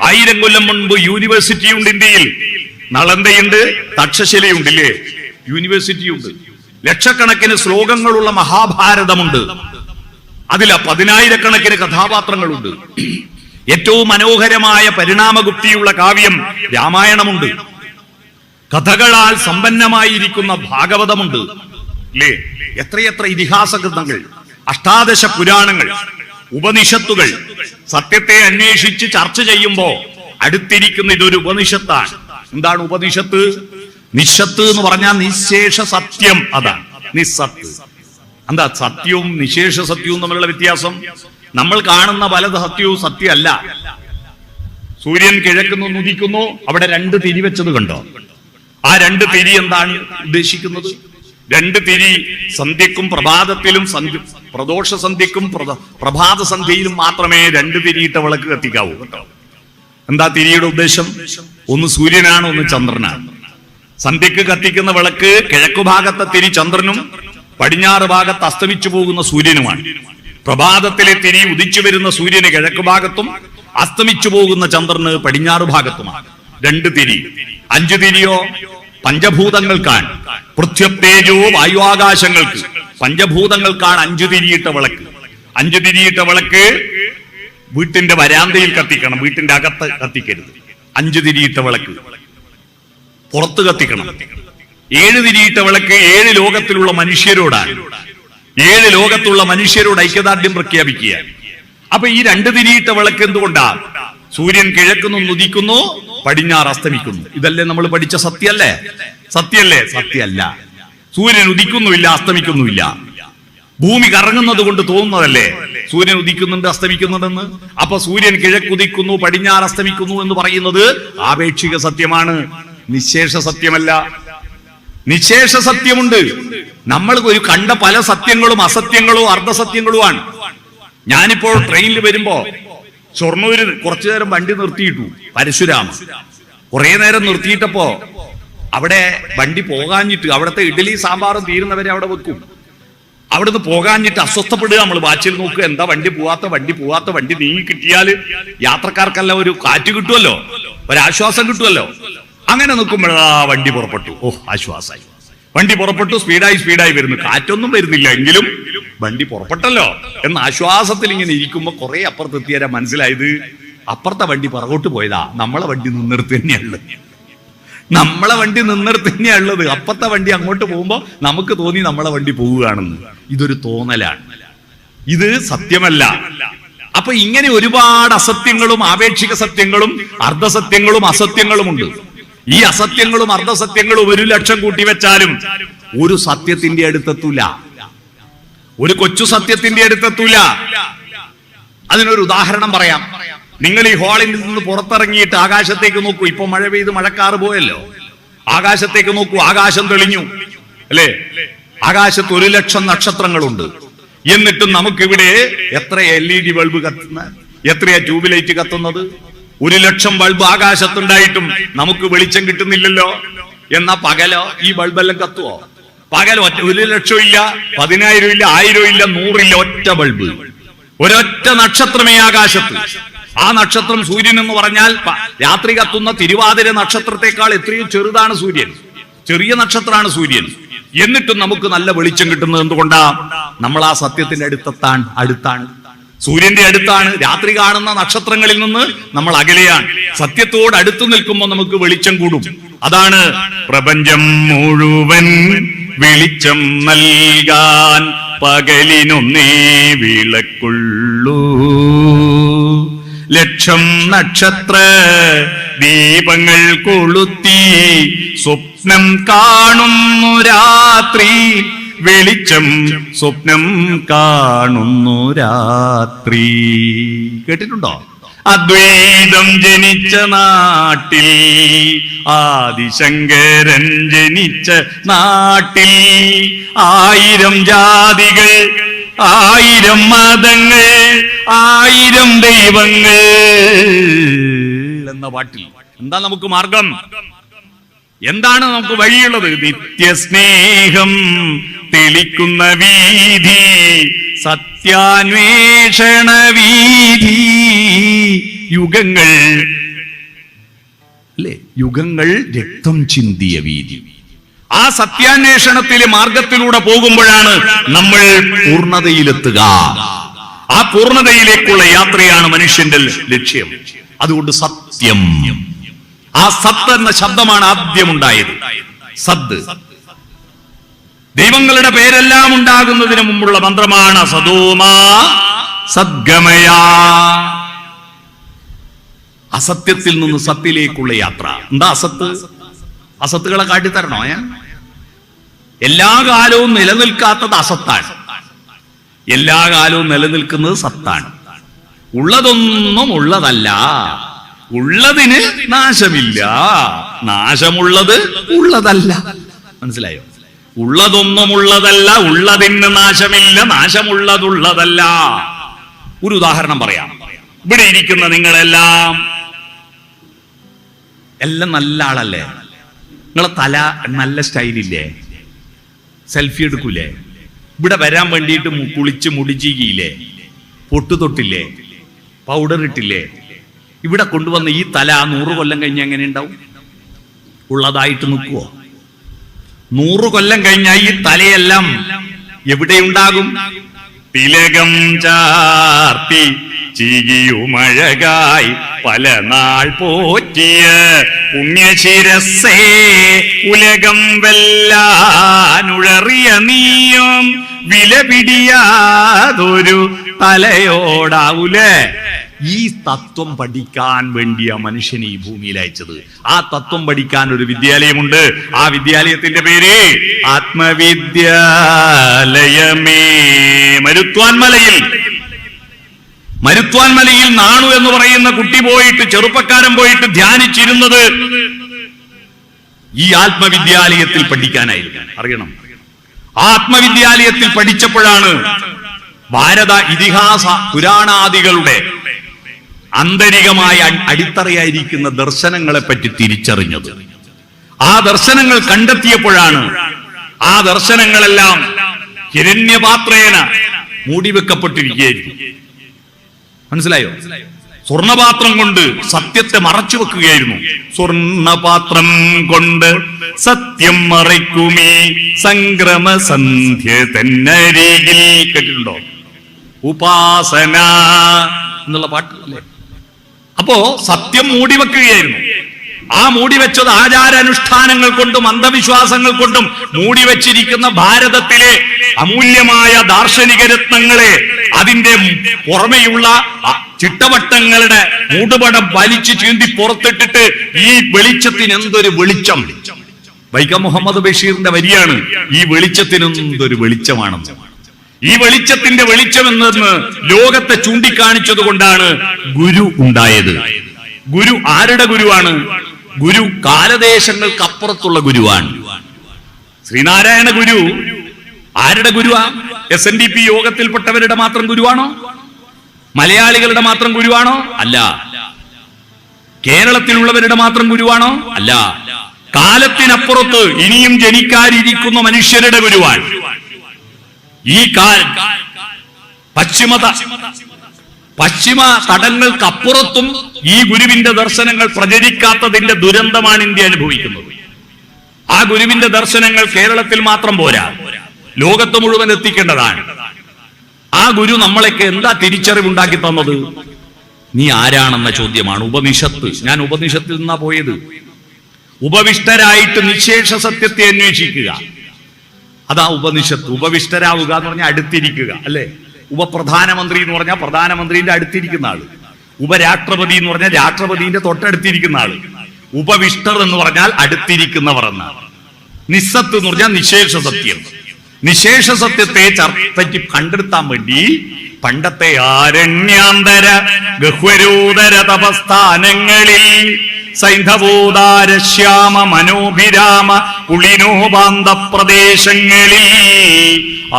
S1: 1000 കൊല്ലം മുൻപ് യൂണിവേഴ്സിറ്റി ഉണ്ട് ഇന്ത്യയിൽ. നളന്തയുണ്ട്, തക്ഷശിലയുണ്ട്, ഇല്ലേ? യൂണിവേഴ്സിറ്റി ഉണ്ട്. ലക്ഷക്കണക്കിന് ശ്ലോകങ്ങളുള്ള മഹാഭാരതമുണ്ട്. അതിൽ 10,000-കണക്കിന് കഥാപാത്രങ്ങളുണ്ട്. ഏറ്റവും മനോഹരമായ പരിണാമഗുപ്തിയുള്ള കാവ്യം രാമായണമുണ്ട്. കഥകളാൽ സമ്പന്നമായിരിക്കുന്ന ഭാഗവതമുണ്ട്, അല്ലേ? എത്രയെത്ര ഇതിഹാസ ഗ്രന്ഥങ്ങൾ, അഷ്ടാദശ പുരാണങ്ങൾ, ഉപനിഷത്തുകൾ. സത്യത്തെ അന്വേഷിച്ച് ചർച്ച ചെയ്യുമ്പോ അടുത്തിരിക്കുന്ന ഇതൊരു ഉപനിഷത്താണ്. എന്താണ് ഉപനിഷത്ത്? നിശത്ത് എന്ന് പറഞ്ഞാൽ നിശേഷ സത്യം. അതാണ് നിസ്സത്ത്. എന്താ സത്യവും നിശേഷ സത്യവും തമ്മിലുള്ള വ്യത്യാസം? നമ്മൾ കാണുന്ന പല സത്യവും സത്യമല്ല. സൂര്യൻ കിഴക്കുന്നു ഉദിക്കുന്നു, അവിടെ 2 തിരി വെച്ചത് കണ്ടോ? ആ 2 തിരി എന്താണ് ഉദ്ദേശിക്കുന്നത്? 2 തിരി സന്ധ്യക്കും പ്രഭാതത്തിലും, പ്രദോഷ സന്ധ്യക്കും പ്രഭാത സന്ധ്യയിലും മാത്രമേ 2 തിരിയിട്ട വിളക്ക് കത്തിക്കാവൂ, കേട്ടോ. എന്താ തിരിയുടെ ഉദ്ദേശം? ഒന്ന് സൂര്യനാണ്, ഒന്ന് ചന്ദ്രനാണ്. സന്ധ്യക്ക് കത്തിക്കുന്ന വിളക്ക് കിഴക്കു ഭാഗത്തെ തിരി ചന്ദ്രനും പടിഞ്ഞാറ് ഭാഗത്ത് അസ്തമിച്ചു പോകുന്ന സൂര്യനുമാണ്. പ്രഭാതത്തിലെ തിരി ഉദിച്ചു വരുന്ന സൂര്യന് കിഴക്കു ഭാഗത്തും അസ്തമിച്ചു പോകുന്ന ചന്ദ്രന് പടിഞ്ഞാറ് ഭാഗത്തുമാണ്. 2 തിരി. 5 തിരിയോ പഞ്ചഭൂതങ്ങൾക്കാണ്. പൃഥ്വ്യപ്തേജോ വായുവാകാശങ്ങൾക്ക്, പഞ്ചഭൂതങ്ങൾക്കാണ് 5 തിരിയിട്ട വിളക്ക്. 5 തിരിയിട്ട വിളക്ക് വീട്ടിന്റെ വരാന്തയിൽ കത്തിക്കണം, വീട്ടിന്റെ അകത്ത് കത്തിക്കരുത്. 5 തിരിയിട്ട വിളക്ക് പുറത്ത് കത്തിക്കണം. 7 തിരിയിട്ട വിളക്ക് 7 ലോകത്തിലുള്ള മനുഷ്യരോടാണ്. 7 ലോകത്തുള്ള മനുഷ്യരോട് ഐക്യദാർഢ്യം പ്രഖ്യാപിക്കുക. അപ്പൊ ഈ 2 തിരിയിട്ട വിളക്ക് എന്തുകൊണ്ടാ? സൂര്യൻ കിഴക്കുന്നു ഉദിക്കുന്നു, പടിഞ്ഞാറ് അസ്തമിക്കുന്നു. ഇതല്ലേ നമ്മൾ പഠിച്ച സത്യല്ലേ? സത്യല്ലേ? സത്യമല്ല. സൂര്യൻ ഉദിക്കുന്നുമില്ല, അസ്തമിക്കുന്നുമില്ല. ഭൂമി കറങ്ങുന്നത് കൊണ്ട് തോന്നുന്നതല്ലേ സൂര്യൻ ഉദിക്കുന്നുണ്ട് അസ്തമിക്കുന്നുണ്ടെന്ന്? അപ്പൊ സൂര്യൻ കിഴക്കുദിക്കുന്നു പടിഞ്ഞാറ് അസ്തമിക്കുന്നു എന്ന് പറയുന്നത് ആപേക്ഷിക സത്യമാണ്, നിശേഷ സത്യമല്ല. നിശേഷ സത്യമുണ്ട്. നമ്മൾ ഒരു കണ്ട പല സത്യങ്ങളും അസത്യങ്ങളോ അർദ്ധസത്യങ്ങളുമാണ്. ഞാനിപ്പോൾ ട്രെയിനിൽ വരുമ്പോ ഷൊർണൂര് കുറച്ചു നേരം വണ്ടി നിർത്തിയിട്ടു. പരശുരാമ കുറെ നേരം നിർത്തിയിട്ടപ്പോ അവിടെ വണ്ടി പോകാഞ്ഞിട്ട്, അവിടുത്തെ ഇഡലി സാമ്പാറും തീരുന്നവരെ അവിടെ വെക്കും. അവിടുന്ന് പോകാഞ്ഞിട്ട് അസ്വസ്ഥപ്പെടുക. നമ്മൾ വാച്ചിൽ നോക്കുക, എന്താ വണ്ടി പോവാത്ത വണ്ടി നീങ്ങി കിട്ടിയാൽ യാത്രക്കാർക്കെല്ലാം ഒരു കാറ്റ് കിട്ടുമല്ലോ, ഒരാശ്വാസം കിട്ടുമല്ലോ. അങ്ങനെ നിൽക്കുമ്പോഴാ വണ്ടി പുറപ്പെട്ടു. ആശ്വാസമായി. വണ്ടി പുറപ്പെട്ടു, സ്പീഡായി വരുന്നു. കാറ്റൊന്നും വരുന്നില്ല, എങ്കിലും വണ്ടി പുറപ്പെട്ടല്ലോ എന്ന ആശ്വാസത്തിൽ ഇങ്ങനെ ഇരിക്കുമ്പോ കുറെ അപ്പുറത്തെത്തിയാരാ മനസ്സിലായത് അപ്പുറത്തെ വണ്ടി പുറകോട്ട് പോയതാ. നമ്മളെ വണ്ടി നിന്നിടത്ത് തന്നെയുള്ളത്. അപ്പുറത്തെ വണ്ടി അങ്ങോട്ട് പോകുമ്പോ നമുക്ക് തോന്നി നമ്മളെ വണ്ടി പോവുകയാണെന്ന്. ഇതൊരു തോന്നലാണ്, ഇത് സത്യമല്ല. അപ്പൊ ഇങ്ങനെ ഒരുപാട് അസത്യങ്ങളും ആപേക്ഷിക സത്യങ്ങളും അർദ്ധസത്യങ്ങളും അസത്യങ്ങളുമുണ്ട്. ഈ അസത്യങ്ങളും അർദ്ധസത്യങ്ങളും 1,00,000 കൂട്ടിവെച്ചാലും ഒരു സത്യത്തിന്റെ അടുത്തെത്തൂല, ഒരു കൊച്ചു സത്യത്തിന്റെ അടുത്തെത്തൂല. അതിനൊരു ഉദാഹരണം പറയാം. നിങ്ങൾ ഈ ഹാളിൽ നിന്ന് പുറത്തിറങ്ങിയിട്ട് ആകാശത്തേക്ക് നോക്കൂ. ഇപ്പൊ മഴ പെയ്ത് മഴക്കാറ് പോയല്ലോ. ആകാശത്തേക്ക് നോക്കൂ, ആകാശം തെളിഞ്ഞു അല്ലേ? ആകാശത്ത് 1,00,000 നക്ഷത്രങ്ങളുണ്ട്. എന്നിട്ടും നമുക്കിവിടെ എത്ര LED ബൾബ് കത്തുന്ന, എത്രയാ ട്യൂബ് ലൈറ്റ് കത്തുന്നത്? 1,00,000 ബൾബ് ആകാശത്തുണ്ടായിട്ടും നമുക്ക് വെളിച്ചം കിട്ടുന്നില്ലല്ലോ. എന്നാ പകലോ ഈ ബൾബെല്ലാം കത്തുവോ? പകൽ 1,00,000 ഇല്ല, 10,000 ഇല്ല, 1000 ഇല്ല, 100 ഇല്ല, ഒറ്റ ബൾബ്, ഒരൊറ്റ നക്ഷത്രമേ ആകാശത്ത്. ആ നക്ഷത്രം സൂര്യൻ എന്ന് പറഞ്ഞാൽ രാത്രി കത്തുന്ന തിരുവാതിര നക്ഷത്രത്തെക്കാൾ എത്രയോ ചെറുതാണ് സൂര്യൻ, ചെറിയ നക്ഷത്രമാണ് സൂര്യൻ. എന്നിട്ടും നമുക്ക് നല്ല വെളിച്ചം കിട്ടുന്നത് എന്തുകൊണ്ടാ? നമ്മൾ ആ സത്യത്തിന്റെ അടുത്താണ്, സൂര്യന്റെ അടുത്താണ്. രാത്രി കാണുന്ന നക്ഷത്രങ്ങളിൽ നിന്ന് നമ്മൾ അകലെയാണ്. സത്യത്തോട് അടുത്തു നിൽക്കുമ്പോൾ നമുക്ക് വെളിച്ചം കൂടും. അതാണ് പ്രപഞ്ചം മുഴുവൻ വെളിച്ചം നൽകാൻ പകലിനൊന്നേ വിളക്കുള്ളൂ. ലക്ഷം നക്ഷത്ര ദീപങ്ങൾ കൊളുത്തി സ്വപ്നം കാണുന്നു രാത്രി, വെളിച്ചം സ്വപ്നം കാണുന്നു രാത്രി. കേട്ടിട്ടുണ്ടോ? അദ്വൈതം ജനിച്ച നാട്ടിൽ, ആദിശങ്കരൻ ജനിച്ച നാട്ടിൽ, 1000 ജാതികൾ, 1000 മതങ്ങൾ, 1000 ദൈവങ്ങൾ എന്ന പാട്ടിൽ എന്താ നമുക്ക് മാർഗം? എന്താണ് നമുക്ക് വഴിയുള്ളത്? നിത്യസ്നേഹം തെളിക്കുന്ന വീതി, സത്യാന്വേഷണ വീതി. യുഗങ്ങൾ അല്ലേ, യുഗങ്ങൾ രക്തം ചിന്തിയ വീതി. ആ സത്യാന്വേഷണത്തിലെ മാർഗത്തിലൂടെ പോകുമ്പോഴാണ് നമ്മൾ പൂർണ്ണതയിലെത്തുക. ആ പൂർണ്ണതയിലേക്കുള്ള യാത്രയാണ് മനുഷ്യന്റെ ലക്ഷ്യം. അതുകൊണ്ട് സത്യം, ആ സത്ത് എന്ന ശബ്ദമാണ് ആദ്യം ഉണ്ടായത്. സദ്. ദൈവങ്ങളുടെ പേരെല്ലാം ഉണ്ടാകുന്നതിന് മുമ്പുള്ള മന്ത്രമാണ് സദോമാ സദ്ഗമയ. അസത്യത്തിൽ നിന്ന് സത്യത്തിലേക്കുള്ള യാത്ര. എന്താ അസത്ത്? അസത്തുകളെ കാട്ടിത്തരണോ? എല്ലാ കാലവും നിലനിൽക്കാത്തത് അസത്താണ്, എല്ലാ കാലവും നിലനിൽക്കുന്നത് സത്താണ്. ഉള്ളതൊന്നും ഉള്ളതല്ല, ഉള്ളതിന് നാശമില്ല, നാശമുള്ളത് ഉള്ളതല്ല. മനസ്സിലായോ? ഉള്ളതൊന്നും ഉള്ളതല്ല, ഉള്ളതിന് നാശമില്ല, നാശമുള്ളതുള്ളതല്ല. ഒരു ഉദാഹരണം പറയാം. ഇവിടെ ഇരിക്കുന്ന നിങ്ങളെല്ലാം നല്ല ആളല്ലേ? നിങ്ങളെ തല നല്ല സ്റ്റൈലില്ലേ? സെൽഫി എടുക്കൂലേ? ഇവിടെ വരാൻ വേണ്ടിയിട്ട് കുളിച്ച് മുടിച്ചില്ലേ? പൊട്ടു തൊട്ടില്ലേ? പൗഡർ ഇട്ടില്ലേ? ഇവിടെ കൊണ്ടുവന്ന ഈ തല 100 കൊല്ലം കഴിഞ്ഞ് എങ്ങനെ ഉണ്ടാവും? ഉള്ളതായിട്ട് നിൽക്കുവോ? 100 കൊല്ലം കഴിഞ്ഞാൽ ഈ തലയെല്ലാം എവിടെയുണ്ടാകും? തിലകം ചാർത്തി ചിരിയുമഴകായി പല നാൾ പോറ്റിയ പുണ്യശിരസ്സേ, ഉലകം വെല്ലാനുഴറിയ നീയും വിലപിടിയാതൊരു തലയോടാവൂലേ? ഈ തത്വം പഠിക്കാൻ വേണ്ടിയ മനുഷ്യനെ ഈ ഭൂമിയിൽ അയച്ചത്. ആ തത്വം പഠിക്കാൻ ഒരു വിദ്യാലയമുണ്ട്. ആ വിദ്യാലയത്തിന്റെ പേര് ആത്മവിദ്യാലയമേ. മരുത്വാൻമലയിൽ നാണു എന്ന് പറയുന്ന കുട്ടി പോയിട്ട്, ചെറുപ്പക്കാരൻ പോയിട്ട് ധ്യാനിച്ചിരുന്നത് ഈ ആത്മവിദ്യാലയത്തിൽ പഠിക്കാനായിരുന്നു. അറിയണം, ആത്മവിദ്യാലയത്തിൽ പഠിച്ചപ്പോഴാണ് ഭാരത ഇതിഹാസ പുരാണാദികളുടെ ആന്തരികമായ അടിത്തറയായിരിക്കുന്ന ദർശനങ്ങളെ പറ്റി തിരിച്ചറിഞ്ഞത്. ആ ദർശനങ്ങൾ കണ്ടെത്തിയപ്പോഴാണ് ആ ദർശനങ്ങളെല്ലാം ഹിരണ്യപാത്രേന മൂടിവെക്കപ്പെട്ടിരിക്കുകയായിരുന്നു. മനസ്സിലായോ? സ്വർണപാത്രം കൊണ്ട് സത്യത്തെ മറച്ചു വെക്കുകയായിരുന്നു. സ്വർണപാത്രം കൊണ്ട് സത്യം മറയ്ക്കുമീ സംക്രമ സന്ധ്യ തന്നരികിൽ. കേട്ടിട്ടുണ്ടോ? ഉപാസന എന്നുള്ള പാട്ട് അല്ലേ? അപ്പോ സത്യം മൂടിവെക്കുകയായിരുന്നു. ആ മൂടിവെച്ചത് ആചാരാനുഷ്ഠാനങ്ങൾ കൊണ്ടും അന്ധവിശ്വാസങ്ങൾ കൊണ്ടും മൂടിവെച്ചിരിക്കുന്ന ഭാരതത്തിലെ അമൂല്യമായ ദാർശനിക രത്നങ്ങളെ അതിന്റെ പുറമെയുള്ള ചിട്ടവട്ടങ്ങളുടെ മൂടുപടം വലിച്ചു ചീന്തി പുറത്തിട്ടിട്ട് ഈ വെളിച്ചത്തിന് എന്തൊരു വെളിച്ചം. വൈക്കം മുഹമ്മദ് ബഷീറിന്റെ വരിയാണ്, ഈ വെളിച്ചത്തിന് എന്തൊരു വെളിച്ചമാണെന്ന്. ഈ വെളിച്ചത്തിന്റെ വെളിച്ചം എന്നെന്ന് ലോകത്തെ ചൂണ്ടിക്കാണിച്ചത് കൊണ്ടാണ് ഗുരു ഉണ്ടായത്. ഗുരു ആരുടെ ഗുരുവാണ്? ഗുരു കാലദേശങ്ങൾക്ക് അപ്പുറത്തുള്ള ഗുരുവാണ്. ശ്രീനാരായണ ഗുരു ആരുടെ ഗുരുവാ? SNDP യോഗത്തിൽപ്പെട്ടവരുടെ മാത്രം ഗുരുവാണോ? മലയാളികളുടെ മാത്രം ഗുരുവാണോ? അല്ല. കേരളത്തിലുള്ളവരുടെ മാത്രം ഗുരുവാണോ? അല്ല. കാലത്തിനപ്പുറത്ത് ഇനിയും ജനിക്കാനിരിക്കുന്ന മനുഷ്യരുടെ ഗുരുവാണ്. ഈ പശ്ചിമ തടങ്ങൾക്കപ്പുറത്തും ഈ ഗുരുവിന്റെ ദർശനങ്ങൾ പ്രചരിക്കാത്തതിന്റെ ദുരന്തമാണ് ഇന്ത്യ അനുഭവിക്കുന്നത്. ആ ഗുരുവിന്റെ ദർശനങ്ങൾ കേരളത്തിൽ മാത്രം പോരാ, ലോകത്ത് മുഴുവൻ എത്തിക്കേണ്ടതാണ്. ആ ഗുരു നമ്മളൊക്കെ എന്താ തിരിച്ചറിവുണ്ടാക്കി തന്നത്? നീ ആരാണെന്ന ചോദ്യമാണ്. ഉപനിഷത്ത്. ഞാൻ ഉപനിഷത്തിൽ നിന്നാ പോയത്. ഉപവിഷ്ടരായിട്ട് നിശേഷ സത്യത്തെ അന്വേഷിക്കുക, അതാ ഉപനിഷത്ത്. ഉപവിഷ്ടരാവുക എന്ന് പറഞ്ഞാൽ അടുത്തിരിക്കുക അല്ലെ? ഉപപ്രധാനമന്ത്രി എന്ന് പറഞ്ഞാൽ പ്രധാനമന്ത്രിന്റെ അടുത്തിരിക്കുന്ന ആള്. ഉപരാഷ്ട്രപതി എന്ന് പറഞ്ഞാൽ രാഷ്ട്രപതിന്റെ തൊട്ടടുത്തിരിക്കുന്ന ആള്. ഉപവിഷ്ടർ എന്ന് പറഞ്ഞാൽ അടുത്തിരിക്കുന്നവർ എന്നാണ്. നിസ്സത്ത് എന്ന് പറഞ്ഞാൽ നിശേഷ സത്യം. നിശേഷ സത്യത്തെ പറ്റി കണ്ടെടുത്താൻ വേണ്ടി പണ്ടത്തെ ആരണ്യാന്തര ഗഹ്വരോദര തപസ്ഥാനങ്ങളിൽ സൈന്ധവോദാര ശ്യാമ മനോഭിരാമ പുളിനോപാന്ത പ്രദേശങ്ങളിൽ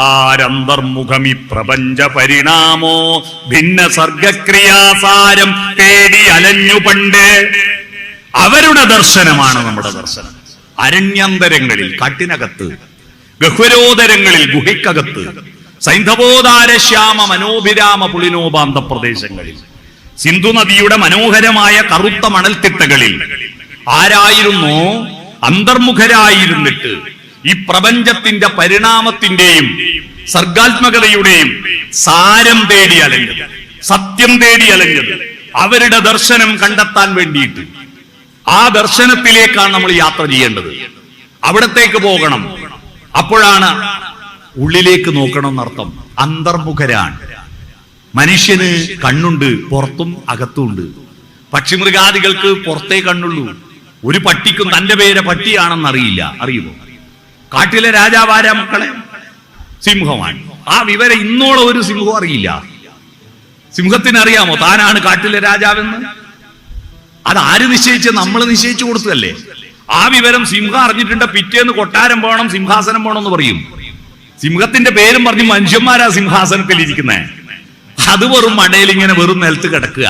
S1: ആരന്തർമുഖമി പ്രപഞ്ച പരിണാമോ ഭിന്ന സർഗക്രിയാസാരം തേടി അലഞ്ഞു പണ്ട്. അവരുടെ ദർശനമാണ് നമ്മുടെ ദർശനം. അരണ്യാന്തരങ്ങളിൽ, കാട്ടിനകത്ത്, ഗഹ്വരോദരങ്ങളിൽ, ഗുഹയ്ക്കകത്ത്, സൈന്ധവോദാര ശ്യാമ മനോഭിരാമ പുളിനോപാന്ത പ്രദേശങ്ങളിൽ, സിന്ധു നദിയുടെ മനോഹരമായ കറുത്ത മണൽത്തിട്ടകളിൽ ആരായിരുന്നു അന്തർമുഖരായിരുന്നിട്ട് ഈ പ്രപഞ്ചത്തിന്റെ പരിണാമത്തിന്റെയും സർഗാത്മകതയുടെയും സാരം തേടി അലഞ്ഞത്, സത്യം തേടി അലഞ്ഞത്, അവരുടെ ദർശനം കണ്ടെത്താൻ വേണ്ടിയിട്ട്. ആ ദർശനത്തിലേക്കാണ് നമ്മൾ യാത്ര ചെയ്യേണ്ടത്. അവിടത്തേക്ക് പോകണം. അപ്പോഴാണ് ഉള്ളിലേക്ക് നോക്കണം എന്നർത്ഥം. അന്തർമുഖരാണ്. മനുഷ്യന് കണ്ണുണ്ട്, പുറത്തും അകത്തുണ്ട്. പക്ഷിമൃഗാദികൾക്ക് പുറത്തേ കണ്ണുള്ളൂ. ഒരു പട്ടിക്കും തന്റെ പേര് പട്ടിയാണെന്ന് അറിയില്ല. അറിയുമോ? കാട്ടിലെ രാജാവാരാ മക്കളെ? സിംഹമാണ്. ആ വിവരം ഇന്നോളം ഒരു സിംഹവും അറിയില്ല. സിംഹത്തിന് അറിയാമോ താനാണ് കാട്ടിലെ രാജാവെന്ന്? അതാര് നിശ്ചയിച്ച്? നമ്മൾ നിശ്ചയിച്ചു കൊടുത്തതല്ലേ. ആ വിവരം സിംഹം അറിഞ്ഞിട്ടുണ്ട്. പിറ്റേന്ന് കൊട്ടാരം പോകണം, സിംഹാസനം പോകണം എന്ന് പറയും. സിംഹത്തിന്റെ പേരും പറഞ്ഞ് മനുഷ്യന്മാരാ സിംഹാസനത്തിൽ ഇരിക്കുന്നത്. അത് വെറും മടയിൽ ഇങ്ങനെ വെറും നിലത്ത് കിടക്കുക.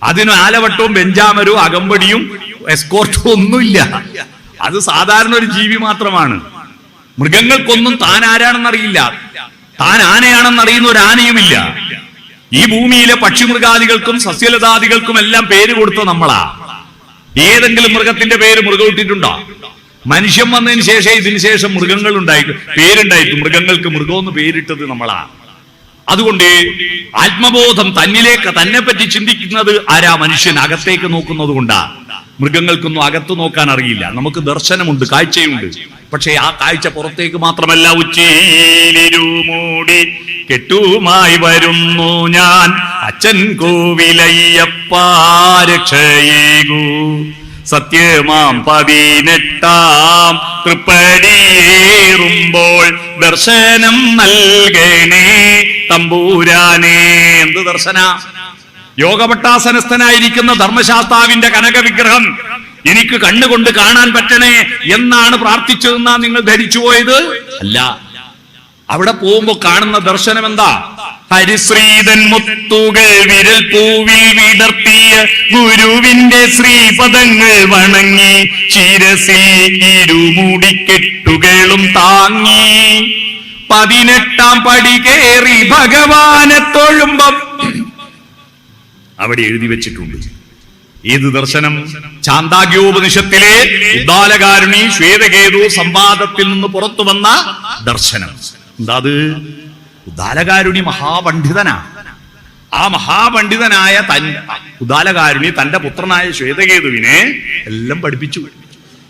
S1: അതിന് ആലവട്ടവും ബെഞ്ചാമരവും അകമ്പടിയും എസ്കോർട്ടും ഒന്നുമില്ല. അത് സാധാരണ ഒരു ജീവി മാത്രമാണ്. മൃഗങ്ങൾക്കൊന്നും താൻ ആരാണെന്നറിയില്ല. താൻ ആനയാണെന്നറിയുന്ന ഒരു ആനയുമില്ല. ഈ ഭൂമിയിലെ പക്ഷിമൃഗാദികൾക്കും സസ്യലതാദികൾക്കും എല്ലാം പേര് കൊടുത്ത നമ്മളാ. ഏതെങ്കിലും മൃഗത്തിന്റെ പേര് മൃഗം ഇട്ടിട്ടുണ്ടോ? മനുഷ്യൻ വന്നതിന് ശേഷം ഇതിന് ശേഷം മൃഗങ്ങൾ പേരുണ്ടായിട്ടു. മൃഗങ്ങൾക്ക് മൃഗമെന്ന് പേരിട്ടത് നമ്മളാ. അതുകൊണ്ട് ആത്മബോധം തന്നിലേക്ക് തന്നെ പറ്റി ചിന്തിക്കുന്നത് ആരാ? മനുഷ്യൻ. അകത്തേക്ക് നോക്കുന്നത് കൊണ്ടാ. മൃഗങ്ങൾക്കൊന്നും അകത്ത് നോക്കാൻ അറിയില്ല. നമുക്ക് ദർശനമുണ്ട്, കാഴ്ചയുണ്ട്. പക്ഷെ ആ കാഴ്ച പുറത്തേക്ക് മാത്രമല്ല. ഉച്ചയിലിരുമൂടി കെട്ടുമായി വരുന്നു ഞാൻ അച്ഛൻ കോവിലയ്യപ്പാരക്ഷയേകൂ സത്യമാം 18 തൃപ്പടിയേറുമ്പോൾ ദർശനം നൽകണേ തമ്പൂരാനേ. എന്ത് ദർശന? യോഗപട്ടാസനസ്ഥനായിരിക്കുന്ന ധർമ്മശാസ്താവിന്റെ കനക വിഗ്രഹം എനിക്ക് കണ്ണുകൊണ്ട് കാണാൻ പറ്റണേ എന്നാണ് പ്രാർത്ഥിച്ചതെന്നാ നിങ്ങൾ ധരിച്ചു പോയത്? അല്ല. അവിടെ പോകുമ്പോ കാണുന്ന ദർശനം എന്താ? ഹരിശ്രീതൻ മുത്തുകൾ വിരൽ പൂവിൽ വിടർത്തിയ ഗുരുവിന്റെ ശ്രീപദങ്ങൾ വണങ്ങി ശിരസിൽ ഇരുമുടിക്കെട്ടുകളും താങ്ങി 18 പടി കയറി ഭഗവാനെ തൊഴുമ്പം അവിടെ എഴുതി വെച്ചിട്ടുണ്ട്. ഏത് ദർശനം? ചാന്ദാഗ്യോപനിഷത്തിലെ ഉദ്ദാലകാരുണി ശ്വേതകേതു സംവാദത്തിൽ നിന്ന് പുറത്തു വന്ന ദർശനം. എന്താ അത്? ഉദ്ദാലകാരുണി മഹാപണ്ഡിതനാ. ആ മഹാപണ്ഡിതനായ ഉദ്ദാലകാരുണി തന്റെ പുത്രനായ ശ്വേതകേതുവിനെ എല്ലാം പഠിപ്പിച്ചു.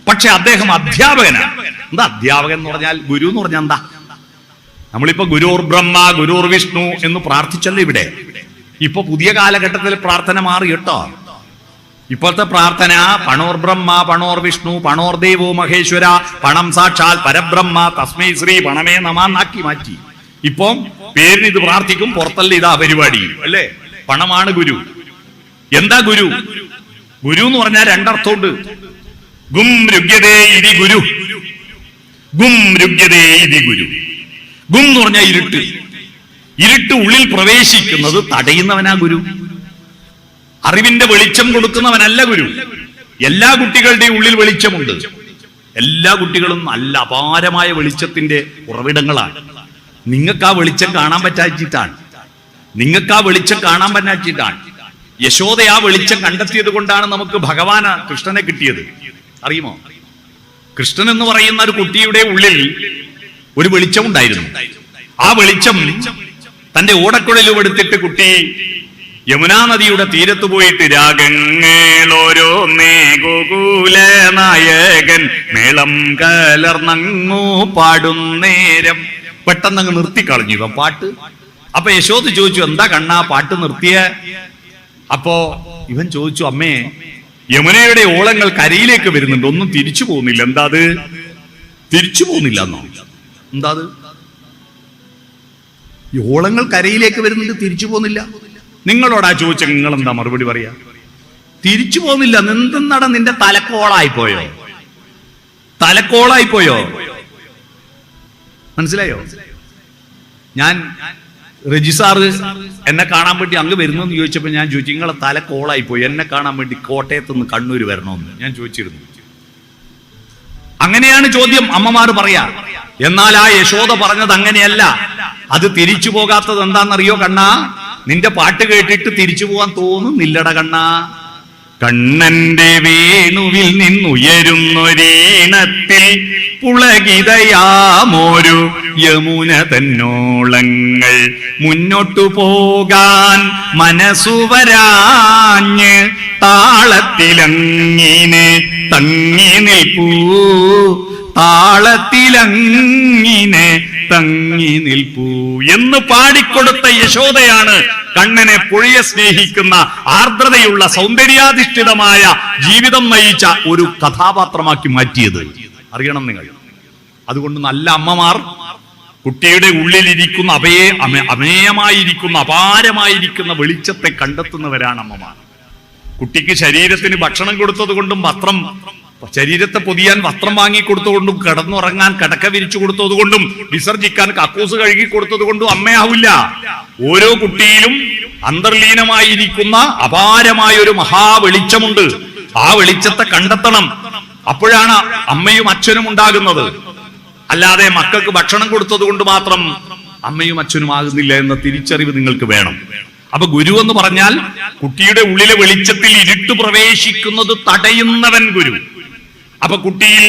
S1: പക്ഷെ അദ്ദേഹം അധ്യാപകനാണ്. എന്താ അധ്യാപകൻ എന്ന് പറഞ്ഞാൽ? ഗുരു എന്ന് പറഞ്ഞാൽ എന്താ? നമ്മളിപ്പോ ഗുരുർ ബ്രഹ്മ ഗുരുർ വിഷ്ണു എന്ന് പ്രാർത്ഥിച്ചല്ലോ ഇവിടെ. ഇപ്പൊ പുതിയ കാലഘട്ടത്തിൽ പ്രാർത്ഥന മാറി കേട്ടോ. ഇപ്പോഴത്തെ പ്രാർത്ഥന പണോർ ബ്രഹ്മ പണോർ വിഷ്ണു പണോർ ദേവോ മഹേശ്വര പണം സാക്ഷാൽ പരബ്രഹ്മ തസ്മൈ ശ്രീ പണമേ നമാന്നാക്കി മാറ്റി. ഇപ്പം പേരിന് ഇത് പ്രാർത്ഥിക്കും, പുറത്തല്ല ഇതാ പരിപാടി അല്ലേ? പണമാണ് ഗുരു. എന്താ ഗുരു? ഗുരു എന്ന് പറഞ്ഞാൽ രണ്ടർത്ഥമുണ്ട്. ഗും രുഗ്യതേ ഇതി ഗുരു. ഗും രുഗ്യതേ ഇതി ഗുരു. ഗും എന്ന് പറഞ്ഞാൽ ഇരുട്ട്. ഇരുട്ട് ഉള്ളിൽ പ്രവേശിക്കുന്നത് തടയുന്നവനാ ഗുരു. അറിവിന്റെ വെളിച്ചം കൊടുക്കുന്നവനല്ല ഗുരു. എല്ലാ കുട്ടികളുടെയും ഉള്ളിൽ വെളിച്ചമുണ്ട്. എല്ലാ കുട്ടികളും നല്ല അപാരമായ വെളിച്ചത്തിന്റെ ഉറവിടങ്ങളാണ്. നിങ്ങൾക്ക് ആ വെളിച്ചം കാണാൻ പറ്റാച്ചിട്ടാണ്. യശോദ ആ വെളിച്ചം കണ്ടെത്തിയത് കൊണ്ടാണ് നമുക്ക് ഭഗവാന് കൃഷ്ണനെ കിട്ടിയത്. അറിയുമോ? കൃഷ്ണൻ എന്ന് പറയുന്ന ഒരു കുട്ടിയുടെ ഉള്ളിൽ ഒരു വെളിച്ചം ഉണ്ടായിരുന്നു. ആ വെളിച്ചം തന്റെ ഓടക്കുഴലും എടുത്തിട്ട് കുട്ടി യമുനാ നദിയുടെ തീരത്ത് പോയിട്ട് രാഗങ്ങളോരോന്നേ ഗോകുല നായകൻ മേളം കലർന്നങ്ങു പാടുന്നേരം പെട്ടെന്നങ്ങ് നിർത്തിക്കളഞ്ഞു ഇവൻ പാട്ട്. അപ്പൊ യശോദ ചോദിച്ചു, എന്താ കണ്ണാ പാട്ട് നിർത്തിയ? അപ്പോ ഇവൻ ചോദിച്ചു, അമ്മേ, യമുനയുടെ ഓളങ്ങൾ കരയിലേക്ക് വരുന്നുണ്ട്, ഒന്നും തിരിച്ചു പോകുന്നില്ല, എന്താ അത്? തിരിച്ചു പോകുന്നില്ല എന്നോ? എന്താ അത്? ഈ ഓളങ്ങൾ കരയിലേക്ക് വരുന്നുണ്ട്, തിരിച്ചു പോകുന്നില്ല. നിങ്ങളോടാ ചോദിച്ച, നിങ്ങൾ എന്താ മറുപടി പറയാ? തിരിച്ചു പോകുന്നില്ല. എന്തെന്നാടാ, നിന്റെ തലക്കോളായിപ്പോയോ? തലക്കോളായിപ്പോയോ? മനസ്സിലായോ? ഞാൻ രജിസാറ് എന്നെ കാണാൻ വേണ്ടി അങ്ങ് വരുന്നെന്ന് ചോദിച്ചപ്പോൾ ഞാൻ ചോദിച്ചു, നിങ്ങളെ തലക്കോളായിപ്പോയി, എന്നെ കാണാൻ വേണ്ടി കോട്ടയത്ത് നിന്ന് കണ്ണൂർ വരണമെന്ന് ഞാൻ ചോദിച്ചിരുന്നു. അങ്ങനെയാണ് ചോദ്യം, അമ്മമാർ പറയാ. എന്നാൽ ആ യശോദ പറഞ്ഞത് അങ്ങനെയല്ല. അത് തിരിച്ചു പോകാത്തത് എന്താണെന്നറിയോ കണ്ണാ? നിന്റെ പാട്ട് കേട്ടിട്ട് തിരിച്ചു പോകാൻ തോന്നുന്നില്ലട കണ്ണാ. കണ്ണന്റെ വേണുവിൽ നിന്നുയരുന്നൊരീണത്തിൽ പുളകിതയാമൊരു യമുന തന്നോളങ്ങൾ മുന്നോട്ടു പോകാൻ മനസ്സുവരാഞ്ഞ് താളത്തിലങ്ങിനെ തങ്ങി നിൽപ്പൂ, താളത്തിലങ്ങിനെ തങ്ങി നിൽപ്പൂ എന്ന് പാടിക്കൊടുത്ത യശോദയാണ് കണ്ണനെ പുഴയെ സ്നേഹിക്കുന്ന ആർദ്രതയുള്ള സൗന്ദര്യാധിഷ്ഠിതമായ ജീവിതം നയിച്ച ഒരു കഥാപാത്രമാക്കി മാറ്റിയത്. അറിയണം നിങ്ങൾ. അതുകൊണ്ട് നല്ല അമ്മമാർ കുട്ടിയുടെ ഉള്ളിലിരിക്കുന്ന അമേയമായിരിക്കുന്ന അപാരമായിരിക്കുന്ന വെളിച്ചത്തെ കണ്ടെത്തുന്നവരാണ് അമ്മമാർ. കുട്ടിക്ക് ശരീരത്തിന് ഭക്ഷണം കൊടുത്തത് കൊണ്ടും ശരീരത്തെ പൊതിയാൻ വസ്ത്രം വാങ്ങി കൊടുത്തുകൊണ്ടും കിടന്നുറങ്ങാൻ കിടക്ക വിരിച്ചു കൊടുത്തത് കൊണ്ടും വിസർജിക്കാൻ കക്കൂസ് കഴുകി കൊടുത്തത് കൊണ്ടും അമ്മയാവില്ല. ഓരോ കുട്ടിയിലും അന്തർലീനമായിരിക്കുന്ന അപാരമായ ഒരു മഹാവെളിച്ചമുണ്ട്. ആ വെളിച്ചത്തെ കണ്ടെത്തണം. അപ്പോഴാണ് അമ്മയും അച്ഛനും ഉണ്ടാകുന്നത്. അല്ലാതെ മക്കൾക്ക് ഭക്ഷണം കൊടുത്തത് കൊണ്ട് മാത്രം അമ്മയും അച്ഛനും ആകുന്നില്ല എന്ന തിരിച്ചറിവ് നിങ്ങൾക്ക് വേണം. അപ്പൊ ഗുരു എന്ന് പറഞ്ഞാൽ കുട്ടിയുടെ ഉള്ളിലെ വെളിച്ചത്തിൽ ഇരുട്ട് പ്രവേശിക്കുന്നത് തടയുന്നവൻ ഗുരു. അപ്പൊ കുട്ടിയിൽ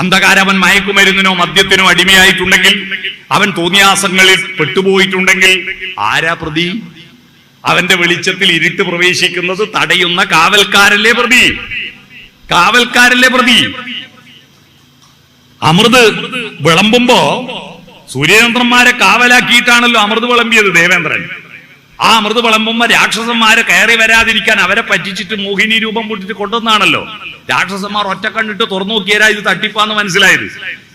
S1: അന്ധകാരവൻ മയക്കുമരുന്നിനോ മദ്യത്തിനോ അടിമയായിട്ടുണ്ടെങ്കിൽ, അവൻ തോന്നിയാസങ്ങളിൽ പെട്ടുപോയിട്ടുണ്ടെങ്കിൽ ആരാ പ്രതി? അവന്റെ വെളിച്ചത്തിൽ ഇരുട്ട് പ്രവേശിക്കുന്നത് തടയുന്ന കാവൽക്കാരല്ലേ പ്രതി? കാവൽക്കാരല്ലേ പ്രതി? അമൃത് വിളമ്പുമ്പോ സൂര്യചന്ദ്രന്മാരെ കാവലാക്കിയിട്ടാണല്ലോ അമൃത് വിളമ്പിയത് ദേവേന്ദ്രൻ. ആ അമൃത് വിളമ്പുമ്പോ രാക്ഷസന്മാരെ കയറി വരാതിരിക്കാൻ അവരെ പറ്റിച്ചിട്ട് മോഹിനി രൂപം പൊട്ടിട്ട് കൊണ്ടുവന്നാണല്ലോ. രാക്ഷസന്മാർ ഒറ്റ കണ്ടിട്ട് തുറന്നു നോക്കിയാലാ ഇത് തട്ടിപ്പാന്ന് മനസ്സിലായത്.